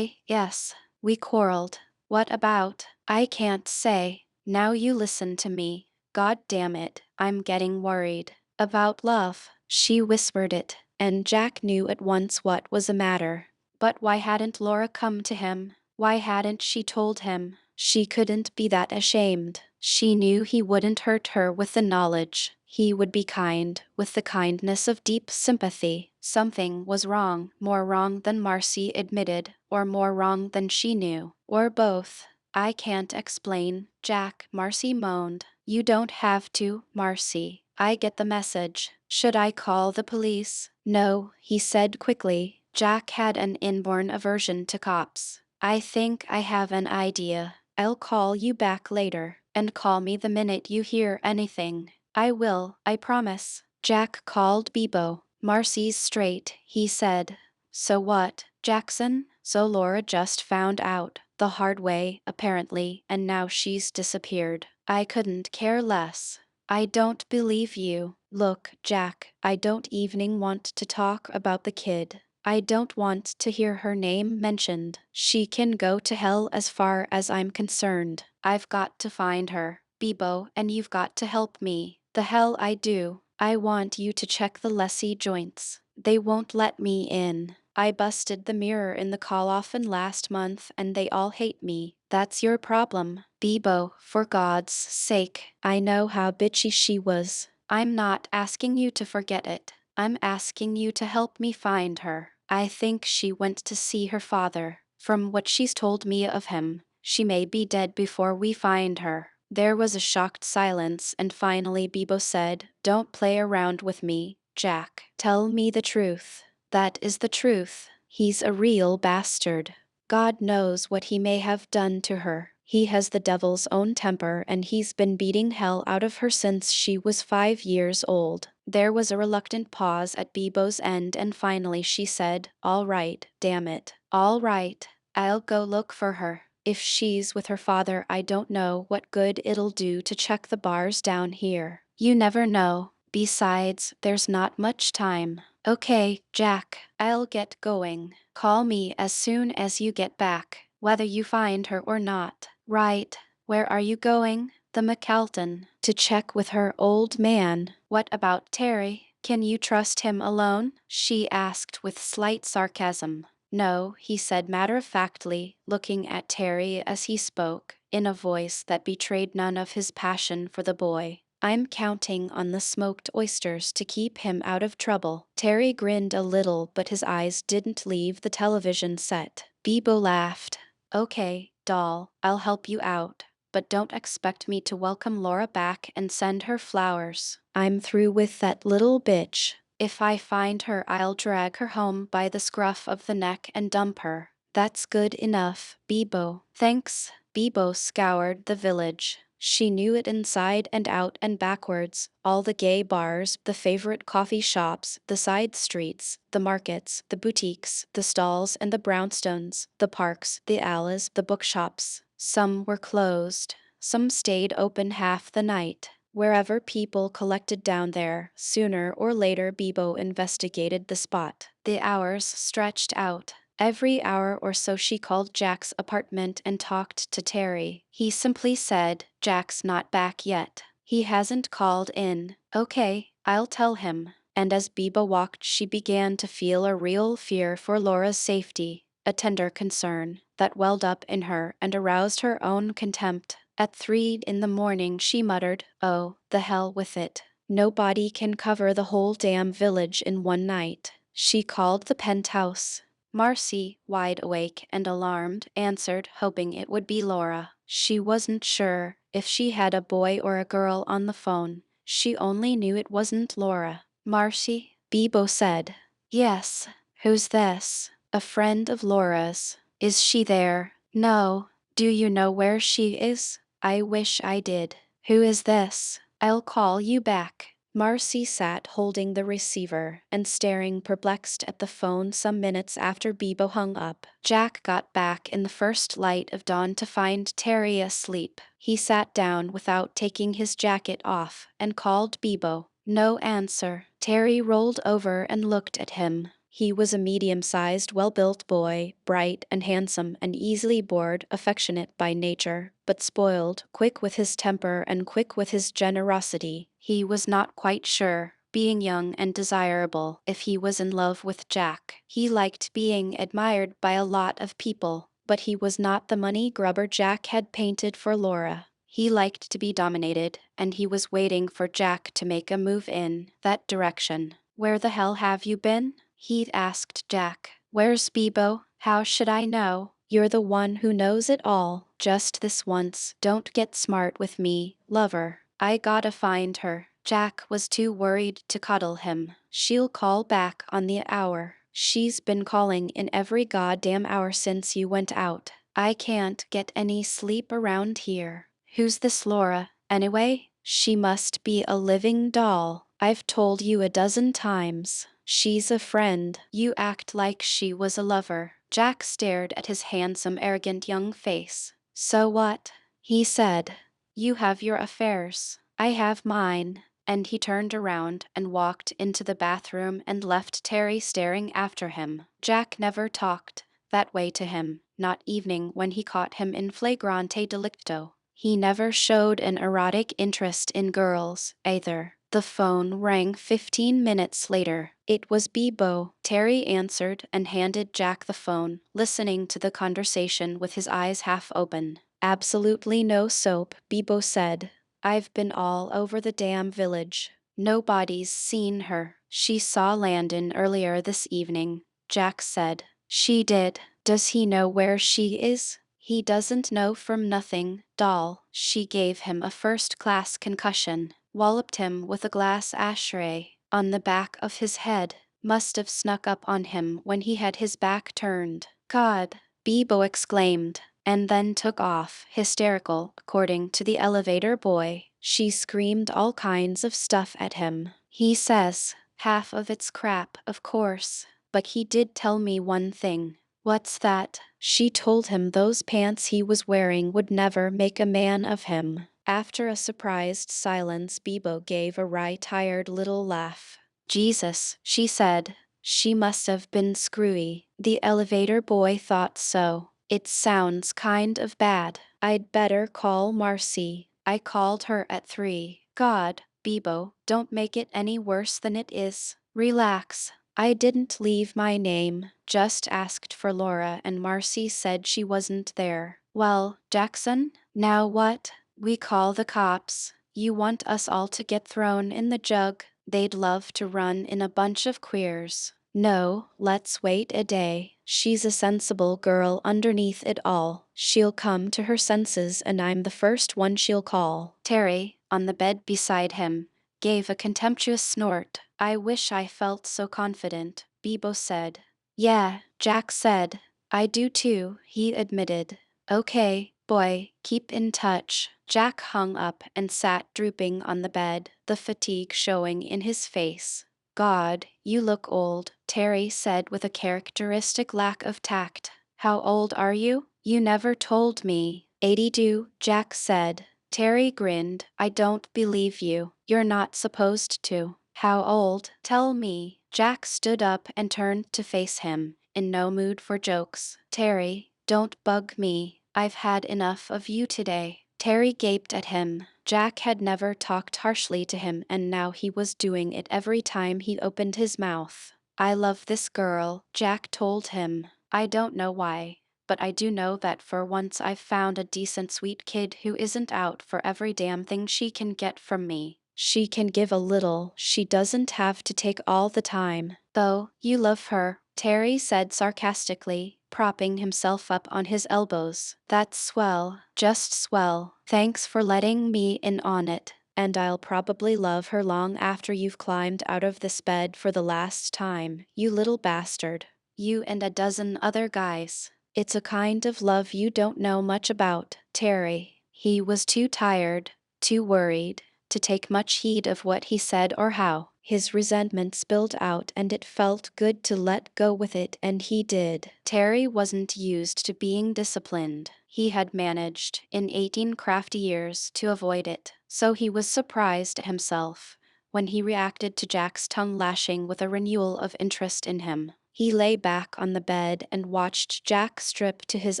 Yes, we quarreled. What about? I can't say. Now you listen to me. God damn it, I'm getting worried. About love. She whispered it, and Jack knew at once what was the matter. But why hadn't Laura come to him? Why hadn't she told him? She couldn't be that ashamed. She knew he wouldn't hurt her with the knowledge. He would be kind, with the kindness of deep sympathy. Something was wrong, more wrong than Marcy admitted, or more wrong than she knew, or both. I can't explain, Jack, Marcy moaned. You don't have to, Marcy. I get the message. Should I call the police? No, he said quickly. Jack had an inborn aversion to cops. I think I have an idea. I'll call you back later, and call me the minute you hear anything. I will, I promise. Jack called Bebo. Marcy's straight, he said. So what, Jackson? So Laura just found out. The hard way, apparently, and now she's disappeared. I couldn't care less. I don't believe you. Look, Jack, I don't even want to talk about the kid. I don't want to hear her name mentioned. She can go to hell as far as I'm concerned. I've got to find her, Bebo, and you've got to help me. The hell I do. I want you to check the lessee joints. They won't let me in. I busted the mirror in the call-off last month and they all hate me. That's your problem. Bebo, for God's sake. I know how bitchy she was. I'm not asking you to forget it. I'm asking you to help me find her. I think she went to see her father. From what she's told me of him, she may be dead before we find her. There was a shocked silence, and finally Bebo said, Don't play around with me, Jack. Tell me the truth. That is the truth. He's a real bastard. God knows what he may have done to her. He has the devil's own temper and he's been beating hell out of her since she was 5 years old. There was a reluctant pause at Bebo's end and finally she said, All right, damn it. All right, I'll go look for her. If she's with her father, I don't know what good it'll do to check the bars down here. You never know. Besides, there's not much time. Okay, Jack, I'll get going. Call me as soon as you get back, whether you find her or not. Right. Where are you going? The McAlton. To check with her old man. What about Terry? Can you trust him alone? She asked with slight sarcasm. No, he said matter-of-factly, looking at Terry as he spoke, in a voice that betrayed none of his passion for the boy. I'm counting on the smoked oysters to keep him out of trouble. Terry grinned a little, but his eyes didn't leave the television set. Bebo laughed. Okay, doll, I'll help you out. But don't expect me to welcome Laura back and send her flowers. I'm through with that little bitch. If I find her, I'll drag her home by the scruff of the neck and dump her. That's good enough, Bebo. Thanks. Bebo scoured the village. She knew it inside and out and backwards, all the gay bars, the favorite coffee shops, the side streets, the markets, the boutiques, the stalls and the brownstones, the parks, the alleys, the bookshops. Some were closed. Some stayed open half the night. Wherever people collected down there, sooner or later Bebo investigated the spot. The hours stretched out. Every hour or so she called Jack's apartment and talked to Terry. He simply said, "Jack's not back yet. He hasn't called in." "Okay, I'll tell him." And as Biba walked, she began to feel a real fear for Laura's safety, a tender concern that welled up in her and aroused her own contempt. At 3 in the morning she muttered, "Oh, the hell with it. Nobody can cover the whole damn village in one night." She called the penthouse. Marcy, wide awake and alarmed, answered, hoping it would be Laura. She wasn't sure if she had a boy or a girl on the phone. She only knew it wasn't Laura. "Marcy?" Bebo said. "Yes. Who's this?" "A friend of Laura's." "Is she there?" "No." "Do you know where she is?" "I wish I did." "Who is this?" "I'll call you back." Marcy sat holding the receiver and staring perplexed at the phone some minutes after Bebo hung up. Jack got back in the first light of dawn to find Terry asleep. He sat down without taking his jacket off and called Bebo. No answer. Terry rolled over and looked at him. He was a medium-sized, well-built boy, bright and handsome and easily bored, affectionate by nature, but spoiled, quick with his temper and quick with his generosity. He was not quite sure, being young and desirable, if he was in love with Jack. He liked being admired by a lot of people, but he was not the money grubber Jack had painted for Laura. He liked to be dominated, and he was waiting for Jack to make a move in that direction. "Where the hell have you been?" he'd asked Jack. "Where's Bebo?" "How should I know? You're the one who knows it all. Just this once. Don't get smart with me, lover. I gotta find her." Jack was too worried to cuddle him. "She'll call back on the hour. She's been calling in every goddamn hour since you went out. I can't get any sleep around here." "Who's this Laura, anyway?" "She must be a living doll. I've told you a dozen times. She's a friend." "You act like she was a lover." Jack stared at his handsome, arrogant young face. "So what?" he said. "You have your affairs. I have mine." And he turned around and walked into the bathroom and left Terry staring after him. Jack never talked that way to him, not even when he caught him in flagrante delicto. He never showed an erotic interest in girls, either. The phone rang 15 minutes later. It was Bebo. Terry answered and handed Jack the phone, listening to the conversation with his eyes half open. "Absolutely no soap," Bebo said. "I've been all over the damn village. Nobody's seen her." "She saw Landon earlier this evening," Jack said. "She did. Does he know where she is?" "He doesn't know from nothing, doll. She gave him a first-class concussion. Walloped him with a glass ashtray on the back of his head. Must have snuck up on him when he had his back turned." "God!" Bebo exclaimed, and then took off, hysterical, according to the elevator boy. She screamed all kinds of stuff at him. "He says half of it's crap, of course. But he did tell me one thing." "What's that?" "She told him those pants he was wearing would never make a man of him." After a surprised silence, Bebo gave a wry, tired little laugh. "Jesus," she said. "She must have been screwy." The elevator boy thought so. "It sounds kind of bad. I'd better call Marcy." "I called her at 3. God, Bebo, don't make it any worse than it is. Relax. I didn't leave my name, just asked for Laura and Marcy said she wasn't there." "Well, Jackson, now what?" "We call the cops. You want us all to get thrown in the jug. They'd love to run in a bunch of queers." "No, let's wait a day. She's a sensible girl underneath it all. She'll come to her senses and I'm the first one she'll call." Terry, on the bed beside him, gave a contemptuous snort. "I wish I felt so confident," Bebo said. "Yeah," Jack said. "I do too," he admitted. "Okay, Boy, keep in touch. Jack hung up and sat drooping on the bed, the fatigue showing in his face. God, you look old, Terry said with a characteristic lack of tact. How old are you? You never told me. 82, Jack said. Terry grinned. I don't believe you. You're not supposed to. How old? Tell me. Jack stood up and turned to face him, in no mood for jokes. Terry, don't bug me. I've had enough of you today. Terry gaped at him. Jack had never talked harshly to him, and now he was doing it every time he opened his mouth. I love this girl, Jack told him. I don't know why, but I do know that for once I've found a decent sweet kid who isn't out for every damn thing she can get from me. She can give a little, she doesn't have to take all the time. Though, you love her, Terry said sarcastically, propping himself up on his elbows. That's swell, just swell. Thanks for letting me in on it. And I'll probably love her long after you've climbed out of this bed for the last time, you little bastard. You and a dozen other guys. It's a kind of love you don't know much about, Terry. He was too tired, too worried, to take much heed of what he said or how. His resentment spilled out and it felt good to let go with it, and he did. Terry wasn't used to being disciplined. He had managed, in 18 crafty years, to avoid it, so he was surprised at himself when he reacted to Jack's tongue lashing with a renewal of interest in him. He lay back on the bed and watched Jack strip to his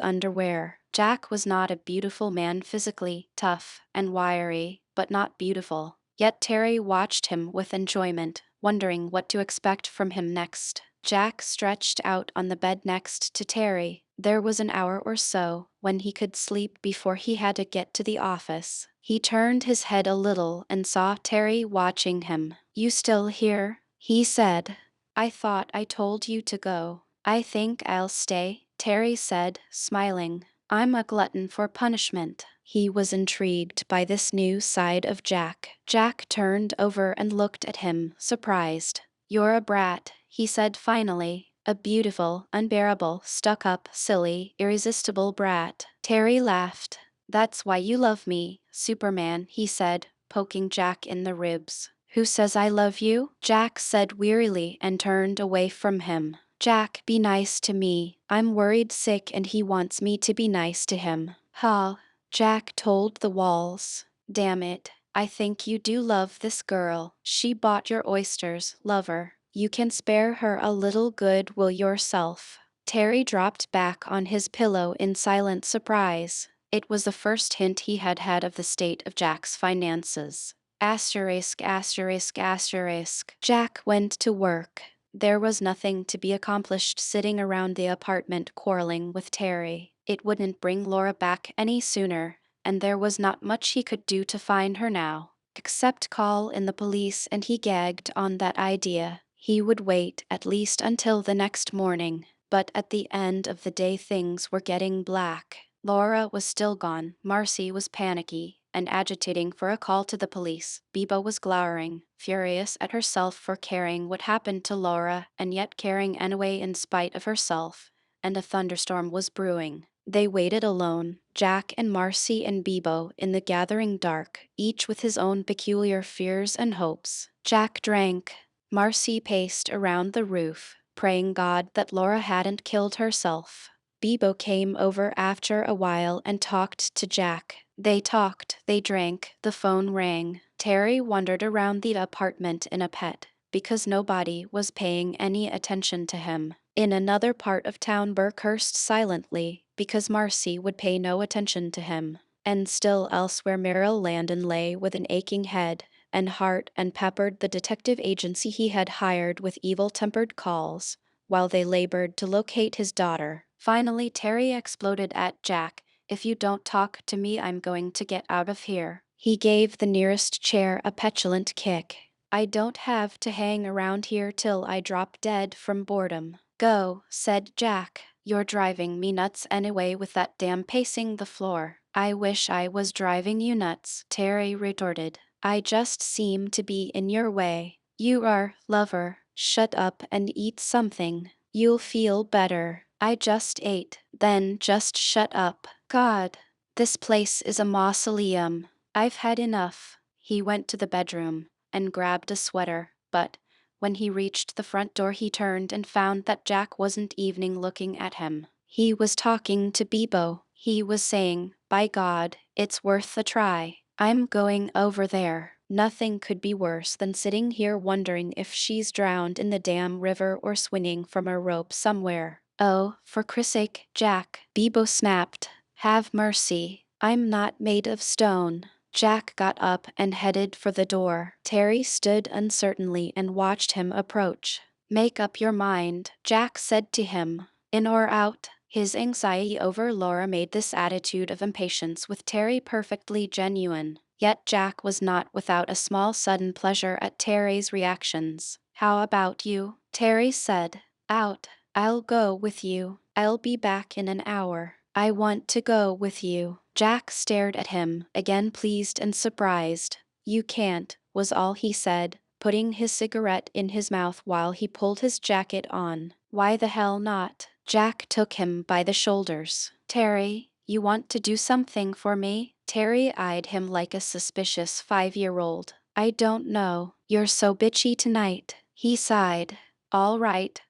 underwear. Jack was not a beautiful man physically, tough and wiry, but not beautiful. Yet Terry watched him with enjoyment, wondering what to expect from him next. Jack stretched out on the bed next to Terry. There was an hour or so when he could sleep before he had to get to the office. He turned his head a little and saw Terry watching him. You still here? He said. I thought I told you to go. I think I'll stay, Terry said, smiling. I'm a glutton for punishment. He was intrigued by this new side of Jack. Jack turned over and looked at him, surprised. You're a brat, he said finally. A beautiful, unbearable, stuck-up, silly, irresistible brat. Terry laughed. That's why you love me, Superman, he said, poking Jack in the ribs. Who says I love you? Jack said wearily and turned away from him. Jack, be nice to me. I'm worried sick and he wants me to be nice to him. Ha, Jack told the walls. Damn it, I think you do love this girl. She bought your oysters, lover. You can spare her a little goodwill yourself. Terry dropped back on his pillow in silent surprise. It was the first hint he had had of the state of Jack's finances. Asterisk, asterisk, asterisk. Jack went to work. There was nothing to be accomplished sitting around the apartment quarreling with Terry. It wouldn't bring Laura back any sooner, and there was not much he could do to find her now, except call in the police, and he gagged on that idea. He would wait at least until the next morning, but at the end of the day things were getting black. Laura was still gone. Marcy was panicky and agitating for a call to the police. Biba was glowering, furious at herself for caring what happened to Laura and yet caring anyway in spite of herself, and a thunderstorm was brewing. They waited alone, Jack and Marcy and Bibo, in the gathering dark, each with his own peculiar fears and hopes. Jack drank. Marcy paced around the roof, praying God that Laura hadn't killed herself. Bibo came over after a while and talked to Jack. They talked, they drank, the phone rang. Terry wandered around the apartment in a pet, because nobody was paying any attention to him. In another part of town, Burr cursed silently, because Marcy would pay no attention to him. And still elsewhere Merrill Landon lay with an aching head and heart and peppered the detective agency he had hired with evil-tempered calls, while they labored to locate his daughter. Finally, Terry exploded at Jack. If you don't talk to me, I'm going to get out of here. He gave the nearest chair a petulant kick. I don't have to hang around here till I drop dead from boredom. Go, said Jack. You're driving me nuts anyway with that damn pacing the floor. I wish I was driving you nuts, Terry retorted. I just seem to be in your way. You are, lover. Shut up and eat something. You'll feel better. I just ate. Then just shut up. God. This place is a mausoleum. I've had enough. He went to the bedroom and grabbed a sweater, but when he reached the front door, he turned and found that Jack wasn't even looking at him. He was talking to Bebo. He was saying, "By God, it's worth a try. I'm going over there." Nothing could be worse than sitting here wondering if she's drowned in the damn river or swinging from a rope somewhere. "Oh, for Chris's sake, Jack," Bebo snapped. "Have mercy. I'm not made of stone." Jack got up and headed for the door. Terry stood uncertainly and watched him approach. "Make up your mind," Jack said to him. "In or out?" His anxiety over Laura made this attitude of impatience with Terry perfectly genuine. Yet Jack was not without a small sudden pleasure at Terry's reactions. "How about you?" Terry said. "Out. I'll go with you. I'll be back in an hour." "I want to go with you." Jack stared at him, again pleased and surprised. "You can't," was all he said, putting his cigarette in his mouth while he pulled his jacket on. "Why the hell not?" Jack took him by the shoulders. "Terry, you want to do something for me?" Terry eyed him like a suspicious 5-year-old. "I don't know. You're so bitchy tonight." He sighed. All right.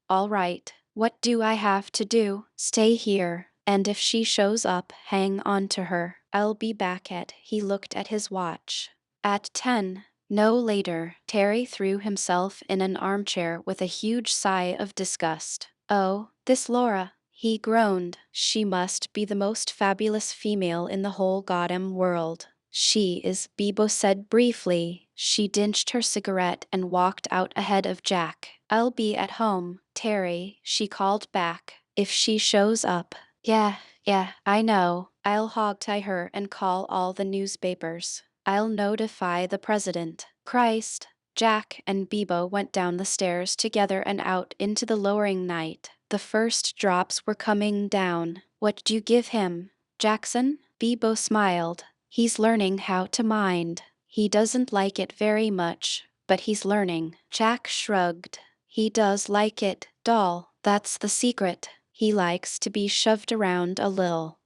What do I have to do?" "Stay here. And if she shows up, hang on to her. I'll be back at," he looked at his watch, "at 10. No later." Terry threw himself in an armchair with a huge sigh of disgust. "Oh, this Laura," he groaned. "She must be the most fabulous female in the whole goddamn world." "She is," Bebo said briefly. She dinched her cigarette and walked out ahead of Jack. "I'll be at home, Terry," she called back, "if she shows up." Yeah, I know. I'll hog-tie her and call all the newspapers. I'll notify the president." Christ. Jack and Bebo went down the stairs together and out into the lowering night. The first drops were coming down. "What'd you give him, Jackson?" Bebo smiled. "He's learning how to mind. He doesn't like it very much, but he's learning." Jack shrugged. "He does like it, doll. That's the secret. He likes to be shoved around a little."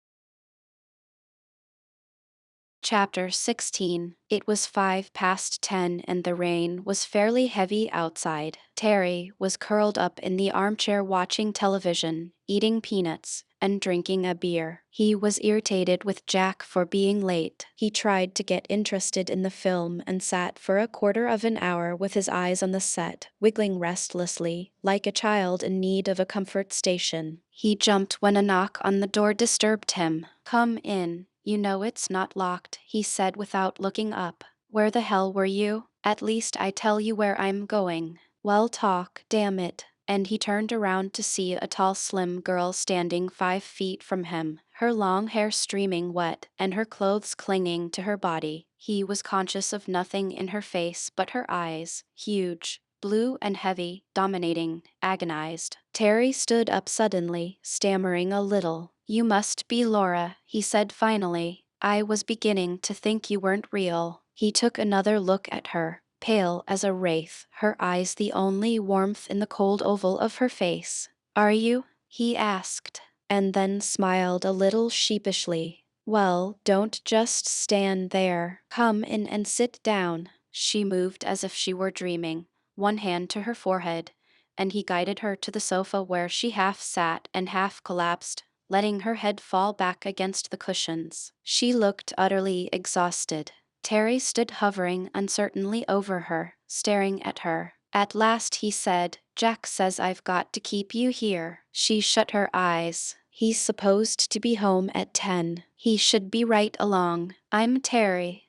Chapter 16. It was 10:05 and the rain was fairly heavy outside. Terry was curled up in the armchair watching television, eating peanuts, and drinking a beer. He was irritated with Jack for being late. He tried to get interested in the film and sat for a quarter of an hour with his eyes on the set, wiggling restlessly, like a child in need of a comfort station. He jumped when a knock on the door disturbed him. "Come in. You know it's not locked," he said without looking up. "Where the hell were you?" "At least I tell you where I'm going." "Well, talk, damn it." And he turned around to see a tall, slim girl standing 5 feet from him, her long hair streaming wet and her clothes clinging to her body. He was conscious of nothing in her face but her eyes, huge, blue and heavy, dominating, agonized. Terry stood up suddenly, stammering a little. "You must be Laura," he said finally. "I was beginning to think you weren't real." He took another look at her, pale as a wraith, her eyes the only warmth in the cold oval of her face. "Are you?" he asked, and then smiled a little sheepishly. "Well, don't just stand there. Come in and sit down." She moved as if she were dreaming, one hand to her forehead, and he guided her to the sofa where she half sat and half collapsed, letting her head fall back against the cushions. She looked utterly exhausted. Terry stood hovering uncertainly over her, staring at her. At last he said, "Jack says I've got to keep you here." She shut her eyes. "He's supposed to be home at 10. He should be right along." "I'm Terry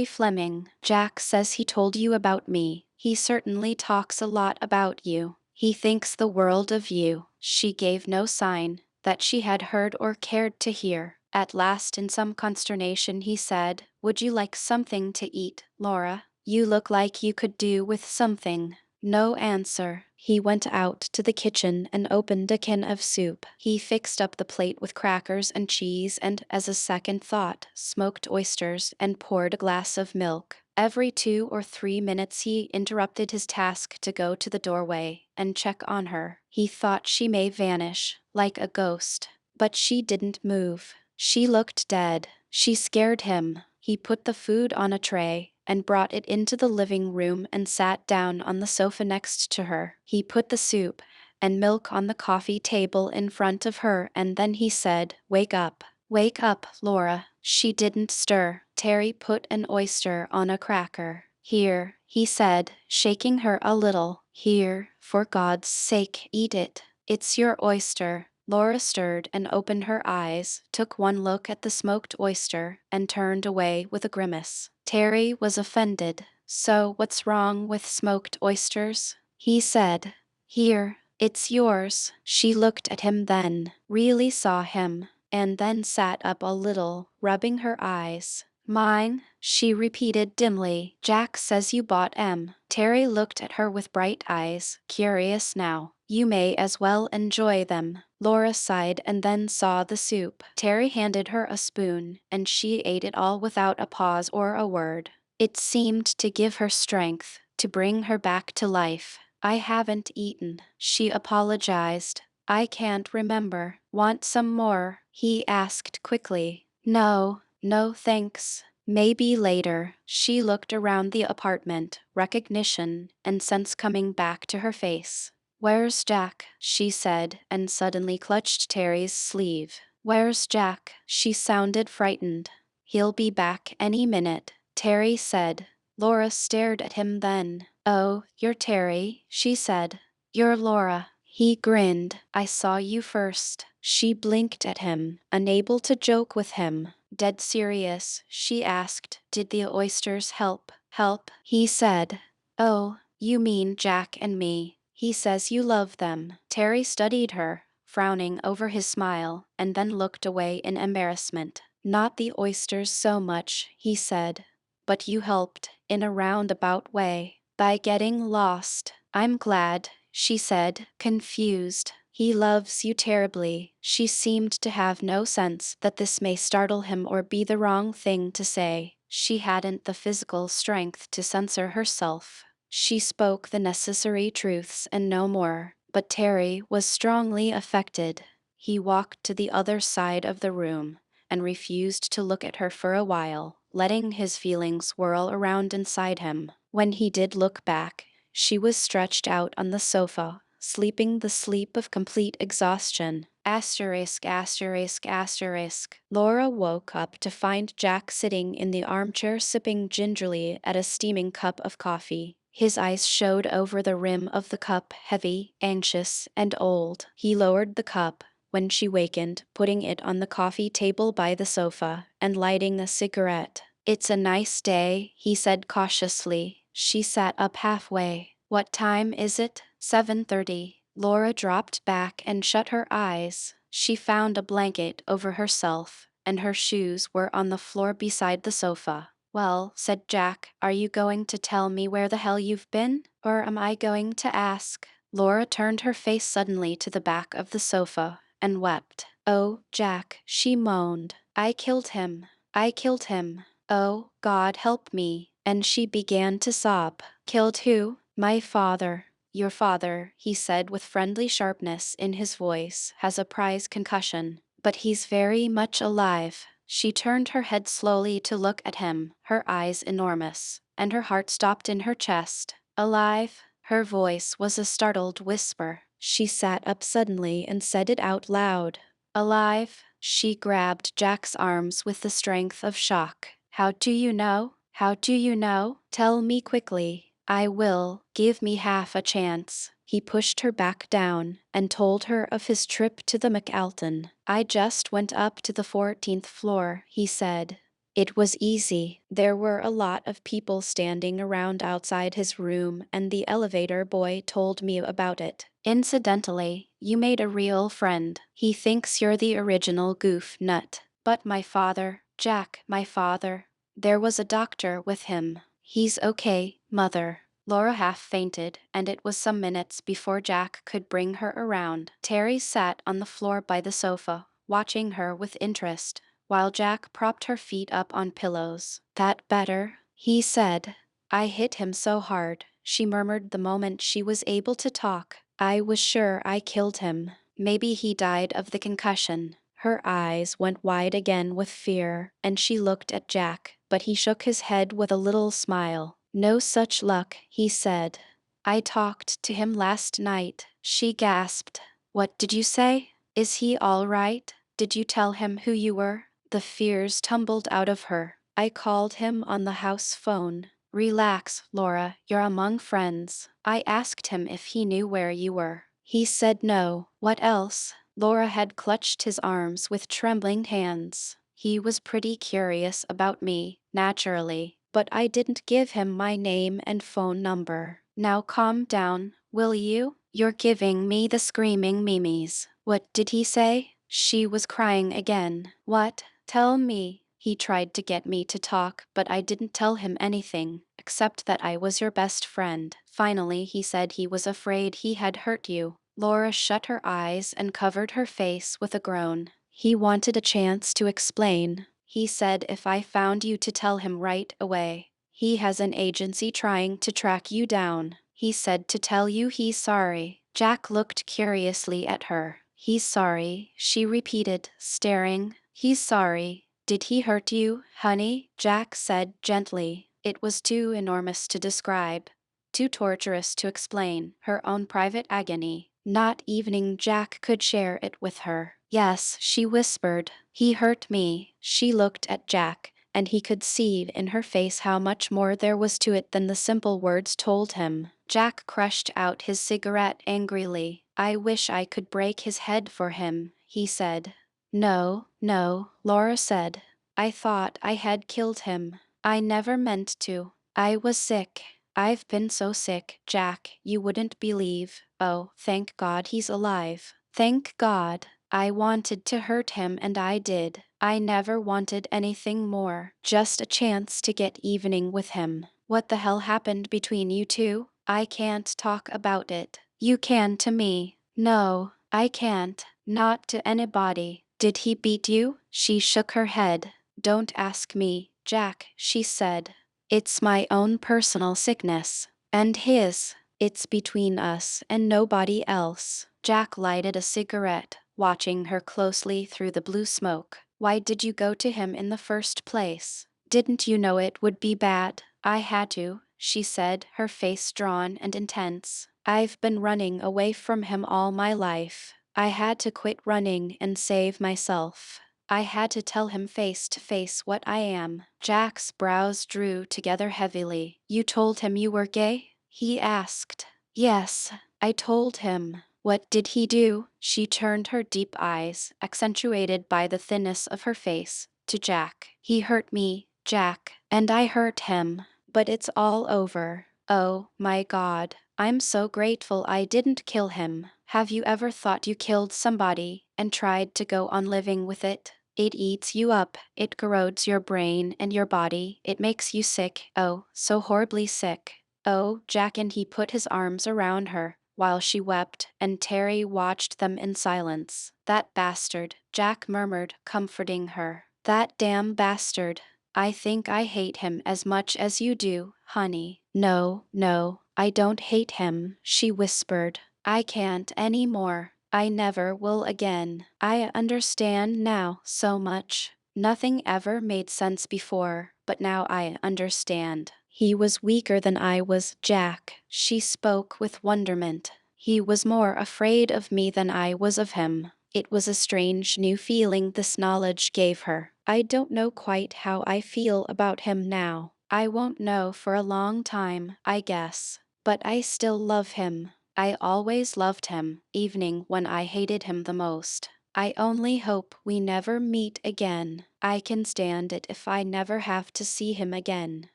Fleming. Jack says he told you about me. He certainly talks a lot about you. He thinks the world of you." She gave no sign that she had heard or cared to hear. At last, in some consternation, he said, "Would you like something to eat, Laura? You look like you could do with something." No answer. He went out to the kitchen and opened a can of soup. He fixed up the plate with crackers and cheese and, as a second thought, smoked oysters and poured a glass of milk. Every 2 or 3 minutes he interrupted his task to go to the doorway and check on her. He thought she may vanish, like a ghost. But she didn't move. She looked dead. She scared him. He put the food on a tray and brought it into the living room and sat down on the sofa next to her. He put the soup and milk on the coffee table in front of her, and then he said, "Wake up. Wake up, Laura." She didn't stir. Terry put an oyster on a cracker. "Here," he said, shaking her a little. "Here, for God's sake, eat it. It's your oyster." Laura stirred and opened her eyes, took one look at the smoked oyster, and turned away with a grimace. Terry was offended. "So what's wrong with smoked oysters?" he said. "Here, it's yours." She looked at him then, really saw him, and then sat up a little, rubbing her eyes. "Mine?" she repeated dimly. "Jack says you bought 'em." Terry looked at her with bright eyes, curious now. "You may as well enjoy them." Laura sighed and then saw the soup. Terry handed her a spoon, and she ate it all without a pause or a word. It seemed to give her strength, to bring her back to life. "I haven't eaten," she apologized. "I can't remember." "Want some more?" he asked quickly. "No, no thanks. Maybe later." She looked around the apartment, recognition and sense coming back to her face. "Where's Jack?" she said, and suddenly clutched Terry's sleeve. "Where's Jack?" She sounded frightened. "He'll be back any minute," Terry said. Laura stared at him then. "Oh, you're Terry," she said. "You're Laura." He grinned. "I saw you first." She blinked at him, unable to joke with him. Dead serious, she asked, "Did the oysters help?" "Help?" he said. "Oh, you mean Jack and me. He says you love them." Terry studied her, frowning over his smile, and then looked away in embarrassment. "Not the oysters so much," he said. "But you helped, in a roundabout way, by getting lost." "I'm glad," she said, confused. "He loves you terribly." She seemed to have no sense that this may startle him or be the wrong thing to say. She hadn't the physical strength to censor herself. She spoke the necessary truths and no more, but Terry was strongly affected. He walked to the other side of the room and refused to look at her for a while, letting his feelings whirl around inside him. When he did look back, she was stretched out on the sofa, sleeping the sleep of complete exhaustion. Asterisk, asterisk, asterisk. Laura woke up to find Jack sitting in the armchair sipping gingerly at a steaming cup of coffee. His eyes showed over the rim of the cup, heavy, anxious, and old. He lowered the cup when she wakened, putting it on the coffee table by the sofa, and lighting a cigarette. "It's a nice day," he said cautiously. She sat up halfway. "What time is it?" 7:30. Laura dropped back and shut her eyes. She found a blanket over herself, and her shoes were on the floor beside the sofa. "Well," said Jack, "are you going to tell me where the hell you've been? Or am I going to ask?" Laura turned her face suddenly to the back of the sofa and wept. "Oh, Jack," she moaned. "I killed him. I killed him. Oh, God help me." And she began to sob. "Killed who?" "My father." "Your father," he said with friendly sharpness in his voice, "has a prize concussion. But he's very much alive." She turned her head slowly to look at him, her eyes enormous, and her heart stopped in her chest. "Alive?" Her voice was a startled whisper. She sat up suddenly and said it out loud. "Alive?" She grabbed Jack's arms with the strength of shock. "How do you know? How do you know? Tell me quickly." "I will. Give me half a chance." He pushed her back down and told her of his trip to the McAlton. "I just went up to the 14th floor," he said. It was easy. There were a lot of people standing around outside his room, and the elevator boy told me about it. "Incidentally, you made a real friend. He thinks you're the original goof nut." "But my father, Jack, my father." "There was a doctor with him." "He's okay, Mother." Laura half fainted, and it was some minutes before Jack could bring her around. Terry sat on the floor by the sofa, watching her with interest, while Jack propped her feet up on pillows. "That better?" he said. "I hit him so hard," she murmured the moment she was able to talk. "I was sure I killed him. Maybe he died of the concussion." Her eyes went wide again with fear, and she looked at Jack, but he shook his head with a little smile. No such luck, he said. I talked to him last night, she gasped. What did you say? Is he all right? Did you tell him who you were? The fears tumbled out of her. I called him on the house phone. Relax, Laura, you're among friends. I asked him if he knew where you were. He said no. What else? Laura had clutched his arms with trembling hands. He was pretty curious about me, naturally, but I didn't give him my name and phone number. Now calm down, will you? You're giving me the screaming mimes. What did he say? She was crying again. What? Tell me. He tried to get me to talk, but I didn't tell him anything, except that I was your best friend. Finally, he said he was afraid he had hurt you. Laura shut her eyes and covered her face with a groan. He wanted a chance to explain. He said if I found you to tell him right away. He has an agency trying to track you down. He said to tell you he's sorry. Jack looked curiously at her. He's sorry, she repeated, staring. He's sorry. Did he hurt you, honey? Jack said gently. It was too enormous to describe, too torturous to explain, her own private agony. Not even Jack could share it with her. Yes, she whispered. He hurt me. She looked at Jack, and he could see in her face how much more there was to it than the simple words told him. Jack crushed out his cigarette angrily. I wish I could break his head for him, he said. No, no, Laura said. I thought I had killed him. I never meant to. I was sick. I've been so sick, Jack, you wouldn't believe. Oh, thank God he's alive. Thank God. I wanted to hurt him and I did. I never wanted anything more. Just a chance to get evening with him. What the hell happened between you two? I can't talk about it. You can to me. No, I can't. Not to anybody. Did he beat you? She shook her head. Don't ask me, Jack, she said. It's my own personal sickness. And his. It's between us and nobody else. Jack lighted a cigarette, watching her closely through the blue smoke. Why did you go to him in the first place? Didn't you know it would be bad? I had to, she said, her face drawn and intense. I've been running away from him all my life. I had to quit running and save myself. I had to tell him face to face what I am. Jack's brows drew together heavily. You told him you were gay? He asked. Yes, I told him. What did he do? She turned her deep eyes, accentuated by the thinness of her face, to Jack. He hurt me, Jack, and I hurt him. But it's all over. Oh, my God. I'm so grateful I didn't kill him. Have you ever thought you killed somebody and tried to go on living with it? It eats you up, it corrodes your brain and your body, it makes you sick, oh, so horribly sick. Oh, Jack, and he put his arms around her, while she wept, and Terry watched them in silence. That bastard, Jack murmured, comforting her. That damn bastard. I think I hate him as much as you do, honey. No, no, I don't hate him, she whispered. I can't any more. I never will again. I understand now so much. Nothing ever made sense before, but now I understand. He was weaker than I was, Jack. She spoke with wonderment. He was more afraid of me than I was of him. It was a strange new feeling this knowledge gave her. I don't know quite how I feel about him now. I won't know for a long time, I guess. But I still love him. I always loved him, even when I hated him the most. I only hope we never meet again. I can stand it if I never have to see him again.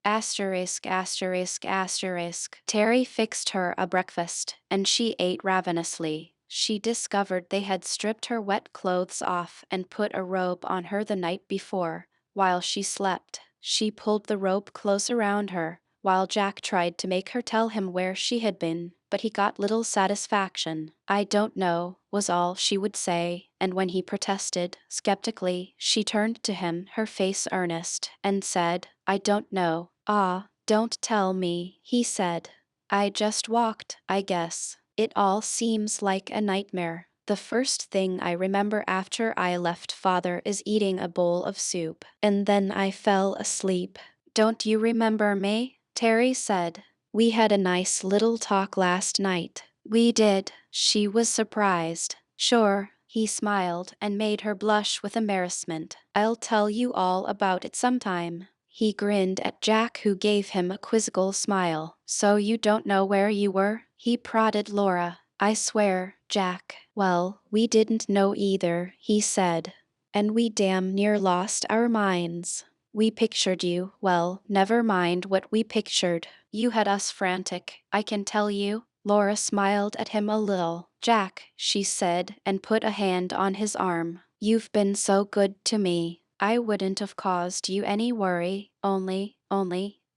Asterisk, asterisk, asterisk. Terry fixed her a breakfast, and she ate ravenously. She discovered they had stripped her wet clothes off and put a robe on her the night before, while she slept. She pulled the robe close around her, while Jack tried to make her tell him where she had been, but he got little satisfaction. I don't know, was all she would say, and when he protested, skeptically, she turned to him, her face earnest, and said, I don't know. Ah, don't tell me, he said. I just walked, I guess. It all seems like a nightmare. The first thing I remember after I left father is eating a bowl of soup, and then I fell asleep. Don't you remember me? Terry said. We had a nice little talk last night. We did. She was surprised. Sure, he smiled and made her blush with embarrassment. I'll tell you all about it sometime. He grinned at Jack, who gave him a quizzical smile. So you don't know where you were? He prodded Laura. I swear, Jack. Well, we didn't know either, he said. And we damn near lost our minds. We pictured you. Well, never mind what we pictured. You had us frantic, I can tell you. Laura smiled at him a little. Jack, she said, and put a hand on his arm. You've been so good to me. I wouldn't have caused you any worry, only,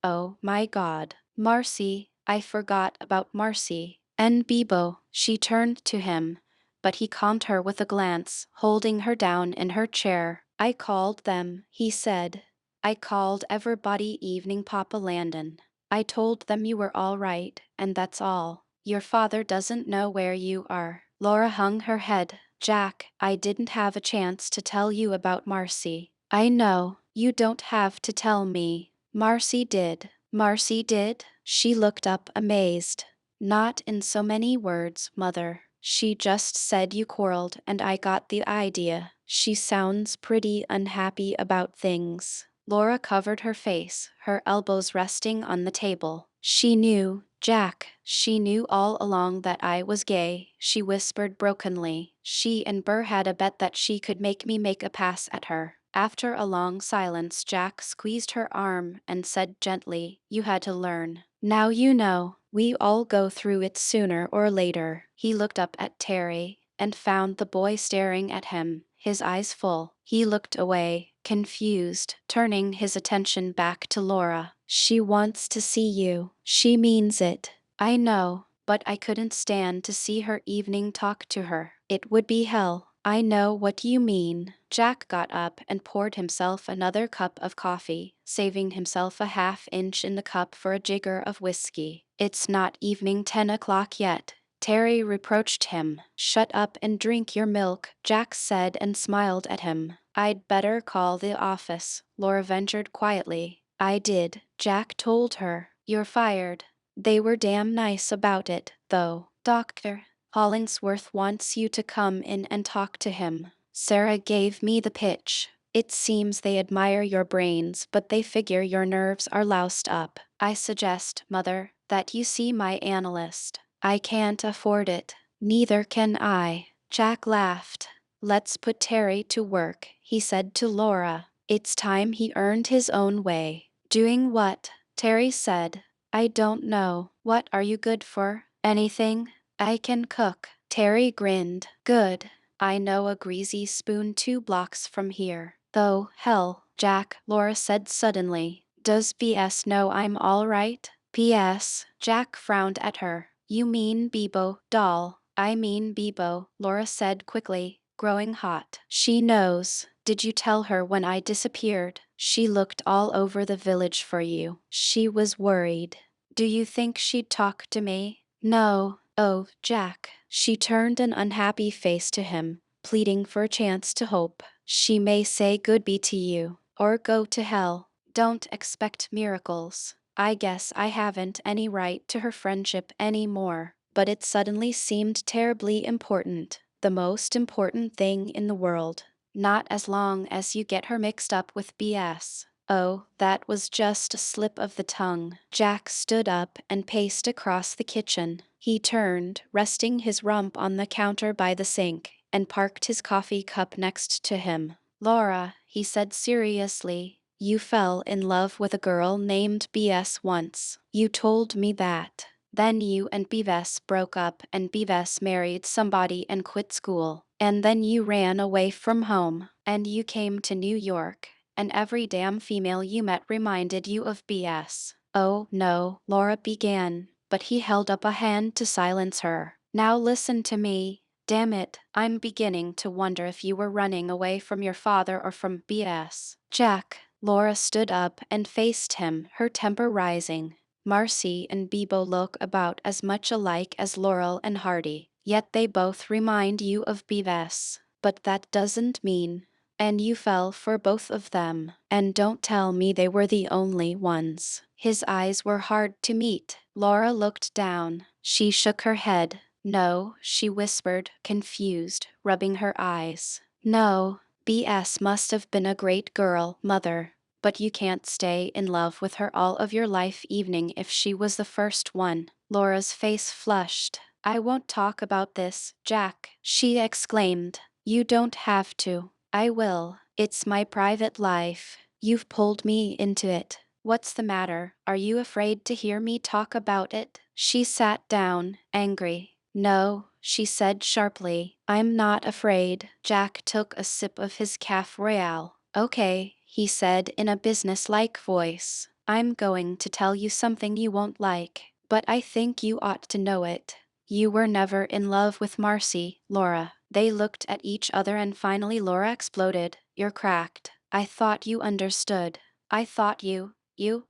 oh my God. Marcy, I forgot about Marcy. And Bibo, she turned to him, but he calmed her with a glance, holding her down in her chair. I called them, he said. I called everybody evening Papa Landon. I told them you were all right, and that's all. Your father doesn't know where you are. Laura hung her head. Jack, I didn't have a chance to tell you about Marcy. I know, you don't have to tell me. Marcy did. Marcy did? She looked up amazed. Not in so many words, Mother. She just said you quarreled and I got the idea. She sounds pretty unhappy about things. Laura covered her face, her elbows resting on the table. She knew, Jack, she knew all along that I was gay, she whispered brokenly. She and Burr had a bet that she could make me make a pass at her. After a long silence, Jack squeezed her arm and said gently, You had to learn. Now you know. We all go through it sooner or later. He looked up at Terry and found the boy staring at him, his eyes full. He looked away, confused, turning his attention back to Laura. She wants to see you. She means it. I know, but I couldn't stand to see her evening talk to her. It would be hell. I know what you mean. Jack got up and poured himself another cup of coffee, saving himself a half-inch in the cup for a jigger of whiskey. It's not evening 10 o'clock yet. Terry reproached him. Shut up and drink your milk, Jack said and smiled at him. I'd better call the office, Laura ventured quietly. I did, Jack told her. You're fired. They were damn nice about it, though. Dr. Hollingsworth wants you to come in and talk to him. Sarah gave me the pitch. It seems they admire your brains, but they figure your nerves are loused up. I suggest, Mother, that you see my analyst. I can't afford it. Neither can I. Jack laughed. Let's put Terry to work, he said to Laura. It's time he earned his own way. Doing what? Terry said. I don't know. What are you good for? Anything? I can cook. Terry grinned. Good. I know a greasy spoon 2 blocks from here. Though, hell, Jack, Laura said suddenly. Does BS know I'm all right? P.S. Jack frowned at her. You mean Bibo, doll. I mean Bibo, Laura said quickly, growing hot. She knows. Did you tell her when I disappeared? She looked all over the village for you. She was worried. Do you think she'd talk to me? No. Oh, Jack. She turned an unhappy face to him, pleading for a chance to hope. She may say goodbye to you, or go to hell. Don't expect miracles. I guess I haven't any right to her friendship anymore, but it suddenly seemed terribly important, the most important thing in the world. Not as long as you get her mixed up with BS. Oh, that was just a slip of the tongue. Jack stood up and paced across the kitchen. He turned, resting his rump on the counter by the sink, and parked his coffee cup next to him. Laura, he said seriously, you fell in love with a girl named BS once. You told me that. Then you and Beavis broke up and Beavis married somebody and quit school. And then you ran away from home, and you came to New York, and every damn female you met reminded you of BS. Oh, no, Laura began, but he held up a hand to silence her. Now listen to me. Damn it, I'm beginning to wonder if you were running away from your father or from BS. Jack. Laura stood up and faced him, her temper rising. Marcy and Bibo look about as much alike as Laurel and Hardy. yet they both remind you of Beavis. But that doesn't mean. And you fell for both of them. And don't tell me they were the only ones. His eyes were hard to meet. Laura looked down. She shook her head. No, she whispered, confused, rubbing her eyes. No, BS must have been a great girl, Mother. But you can't stay in love with her all of your life evening if she was the first one. Laura's face flushed. I won't talk about this, Jack, she exclaimed. You don't have to. I will. It's my private life. You've pulled me into it. What's the matter? Are you afraid to hear me talk about it? She sat down, angry. No, she said sharply. I'm not afraid. Jack took a sip of his caf royale. Okay, he said in a business-like voice. I'm going to tell you something you won't like, but I think you ought to know it. You were never in love with Marcy, Laura. They looked at each other and finally Laura exploded. You're cracked. I thought you understood. I thought you,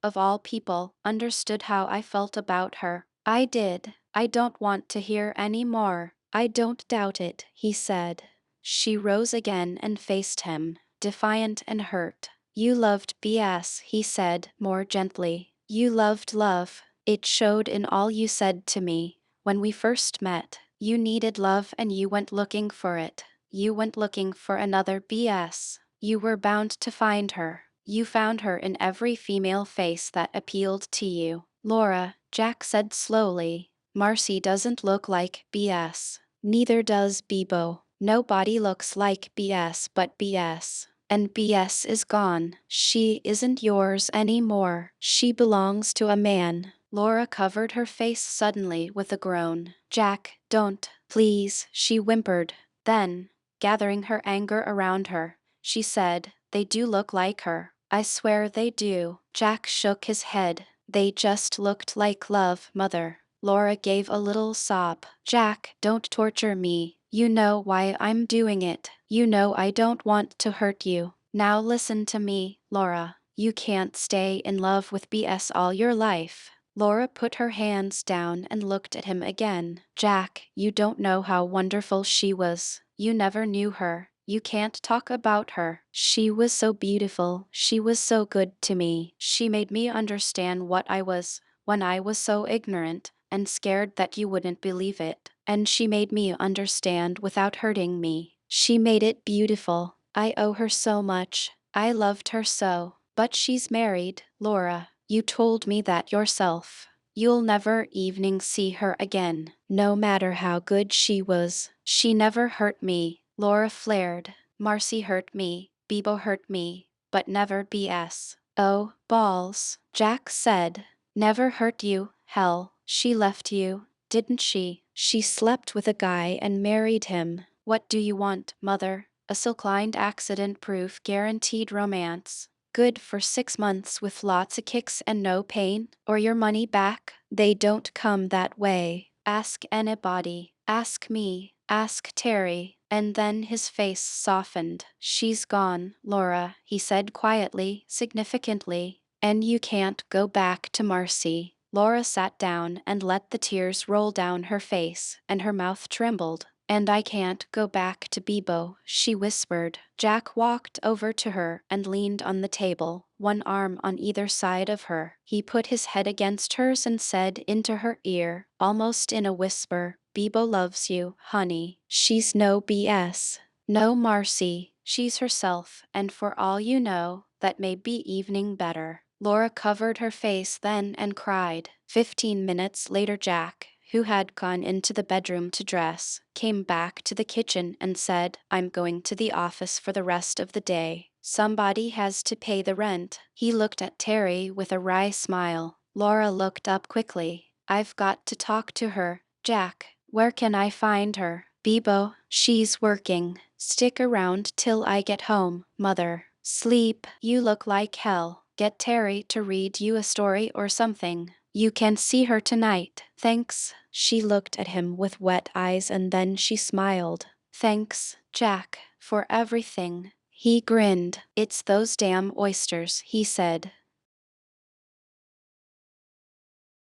of all people, understood how I felt about her. I did. I don't want to hear any more. I don't doubt it, he said. She rose again and faced him, defiant and hurt. You loved BS, he said, more gently. You loved love. It showed in all you said to me. When we first met, you needed love and you went looking for it. You went looking for another BS. You were bound to find her. You found her in every female face that appealed to you. Laura, Jack said slowly, Marcy doesn't look like BS. Neither does Bebo. Nobody looks like BS but BS. And BS is gone. She isn't yours anymore. She belongs to a man. Laura covered her face suddenly with a groan. Jack, don't, please, she whimpered. Then, gathering her anger around her, she said, they do look like her. I swear they do. Jack shook his head. They just looked like love, Mother. Laura gave a little sob. Jack, don't torture me. You know why I'm doing it. You know I don't want to hurt you. Now listen to me, Laura. You can't stay in love with BS all your life. Laura put her hands down and looked at him again. Jack, you don't know how wonderful she was. You never knew her. You can't talk about her. She was so beautiful. She was so good to me. She made me understand what I was when I was so ignorant and scared that you wouldn't believe it. And she made me understand without hurting me. She made it beautiful. I owe her so much. I loved her so. But she's married, Laura. You told me that yourself. You'll never evening see her again, no matter how good she was. She never hurt me, Laura flared. Marcy hurt me, Bebo hurt me, but never BS. Oh, balls, Jack said. Never hurt you, hell. She left you, didn't she? She slept with a guy and married him. What do you want, Mother? A silk-lined accident-proof guaranteed romance. Good for 6 months with lots of kicks and no pain, or your money back? They don't come that way. Ask anybody. Ask me. Ask Terry. And then his face softened. She's gone, Laura, he said quietly, significantly. And you can't go back to Marcy. Laura sat down and let the tears roll down her face, and her mouth trembled. And I can't go back to Bebo, she whispered. Jack walked over to her and leaned on the table, one arm on either side of her. He put his head against hers and said into her ear, almost in a whisper, Bebo loves you, honey. She's no BS. No Marcy. She's herself, and for all you know, that may be evening better. Laura covered her face then and cried. 15 minutes later Jack, who had gone into the bedroom to dress, came back to the kitchen and said, I'm going to the office for the rest of the day. Somebody has to pay the rent. He looked at Terry with a wry smile. Laura looked up quickly. I've got to talk to her. Jack, where can I find her? Bebo, she's working. Stick around till I get home, Mother. Sleep, you look like hell. Get Terry to read you a story or something. You can see her tonight. Thanks. She looked at him with wet eyes and then she smiled. Thanks, Jack, for everything. He grinned. It's those damn oysters, he said.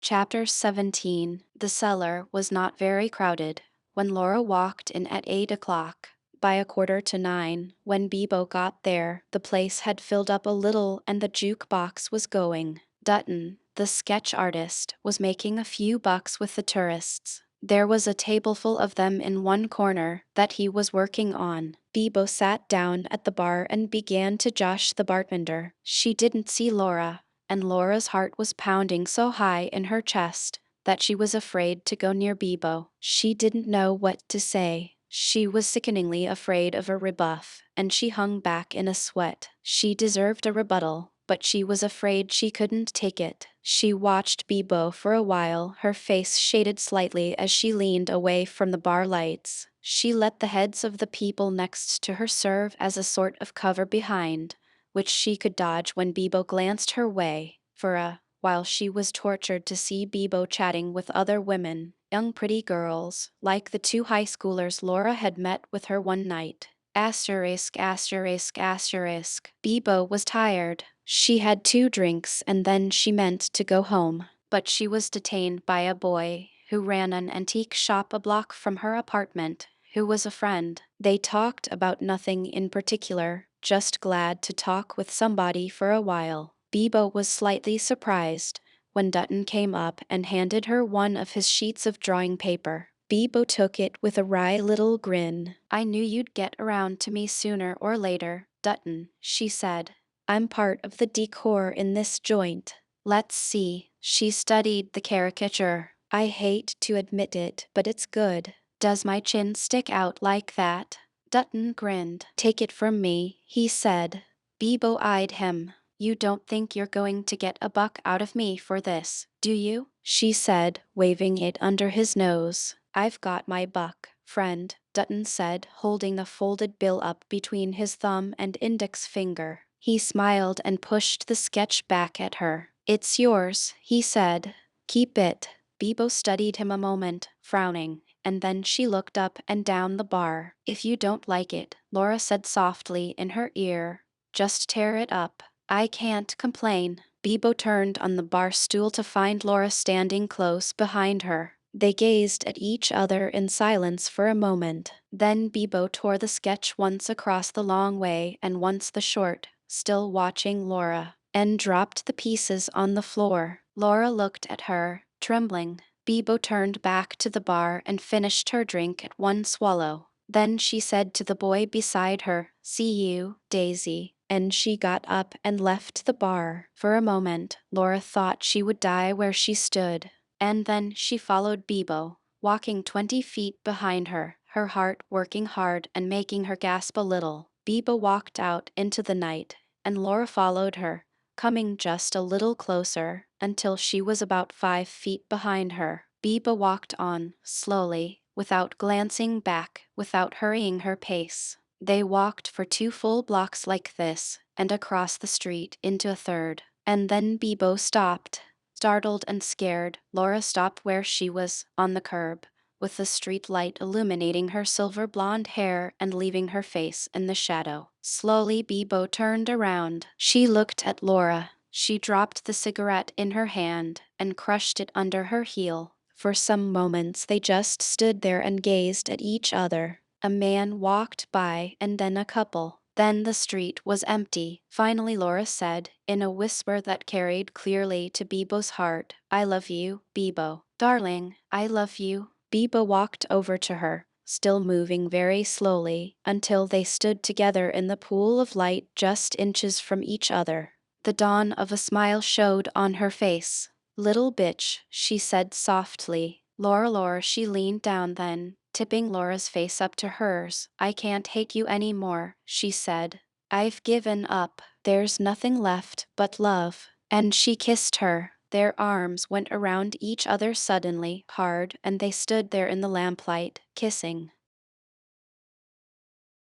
Chapter 17. The cellar was not very crowded. when Laura walked in at 8 o'clock. By 8:45, when Bebo got there, the place had filled up a little and the jukebox was going. Dutton, the sketch artist, was making a few bucks with the tourists. There was a tableful of them in one corner that he was working on. Bebo sat down at the bar and began to josh the bartender. She didn't see Laura, and Laura's heart was pounding so high in her chest that she was afraid to go near Bebo. She didn't know what to say. She was sickeningly afraid of a rebuff, and she hung back in a sweat. She deserved a rebuttal, but she was afraid she couldn't take it. She watched Bebo for a while, her face shaded slightly as she leaned away from the bar lights. She let the heads of the people next to her serve as a sort of cover behind, which she could dodge when Bebo glanced her way. For a while she was tortured to see Bebo chatting with other women, young pretty girls, like the two high schoolers Laura had met with her one night. Asterisk, asterisk, asterisk. Bebo was tired. She had 2 drinks and then she meant to go home. But she was detained by a boy who ran an antique shop a block from her apartment, who was a friend. They talked about nothing in particular, just glad to talk with somebody for a while. Bebo was slightly surprised when Dutton came up and handed her one of his sheets of drawing paper. Bebo took it with a wry little grin. "I knew you'd get around to me sooner or later, Dutton," she said. "I'm part of the decor in this joint. Let's see." She studied the caricature. "I hate to admit it, but it's good. Does my chin stick out like that?" Dutton grinned. "Take it from me," he said. Bebo eyed him. "You don't think you're going to get a buck out of me for this, do you?" she said, waving it under his nose. "I've got my buck, friend," Dutton said, holding the folded bill up between his thumb and index finger. He smiled and pushed the sketch back at her. "It's yours," he said. "Keep it." Bebo studied him a moment, frowning, and then she looked up and down the bar. "If you don't like it," Laura said softly in her ear, "just tear it up. I can't complain." Bebo turned on the bar stool to find Laura standing close behind her. They gazed at each other in silence for a moment. Then Bebo tore the sketch once across the long way and once the short, still watching Laura, and dropped the pieces on the floor. Laura looked at her, trembling. Bebo turned back to the bar and finished her drink at one swallow. Then she said to the boy beside her, "See you, Daisy," and she got up and left the bar. For a moment, Laura thought she would die where she stood, and then she followed Bebo, walking 20 feet behind her, her heart working hard and making her gasp a little. Bebo walked out into the night, and Laura followed her, coming just a little closer, until she was about 5 feet behind her. Bebo walked on, slowly, without glancing back, without hurrying her pace. They walked for 2 full blocks like this, and across the street into a third. And then Bebo stopped. Startled and scared, Laura stopped where she was, on the curb, with the street light illuminating her silver blonde hair and leaving her face in the shadow. Slowly Bebo turned around. She looked at Laura. She dropped the cigarette in her hand and crushed it under her heel. For some moments they just stood there and gazed at each other. A man walked by and then a couple. Then the street was empty. Finally Laura said, in a whisper that carried clearly to Bebo's heart, "I love you, Bebo. Darling, I love you." Bebo walked over to her, still moving very slowly, until they stood together in the pool of light just inches from each other. The dawn of a smile showed on her face. "Little bitch," she said softly. Laura, she leaned down then, tipping Laura's face up to hers. "I can't hate you any more," she said. "I've given up. There's nothing left but love." And she kissed her. Their arms went around each other suddenly, hard, and they stood there in the lamplight, kissing.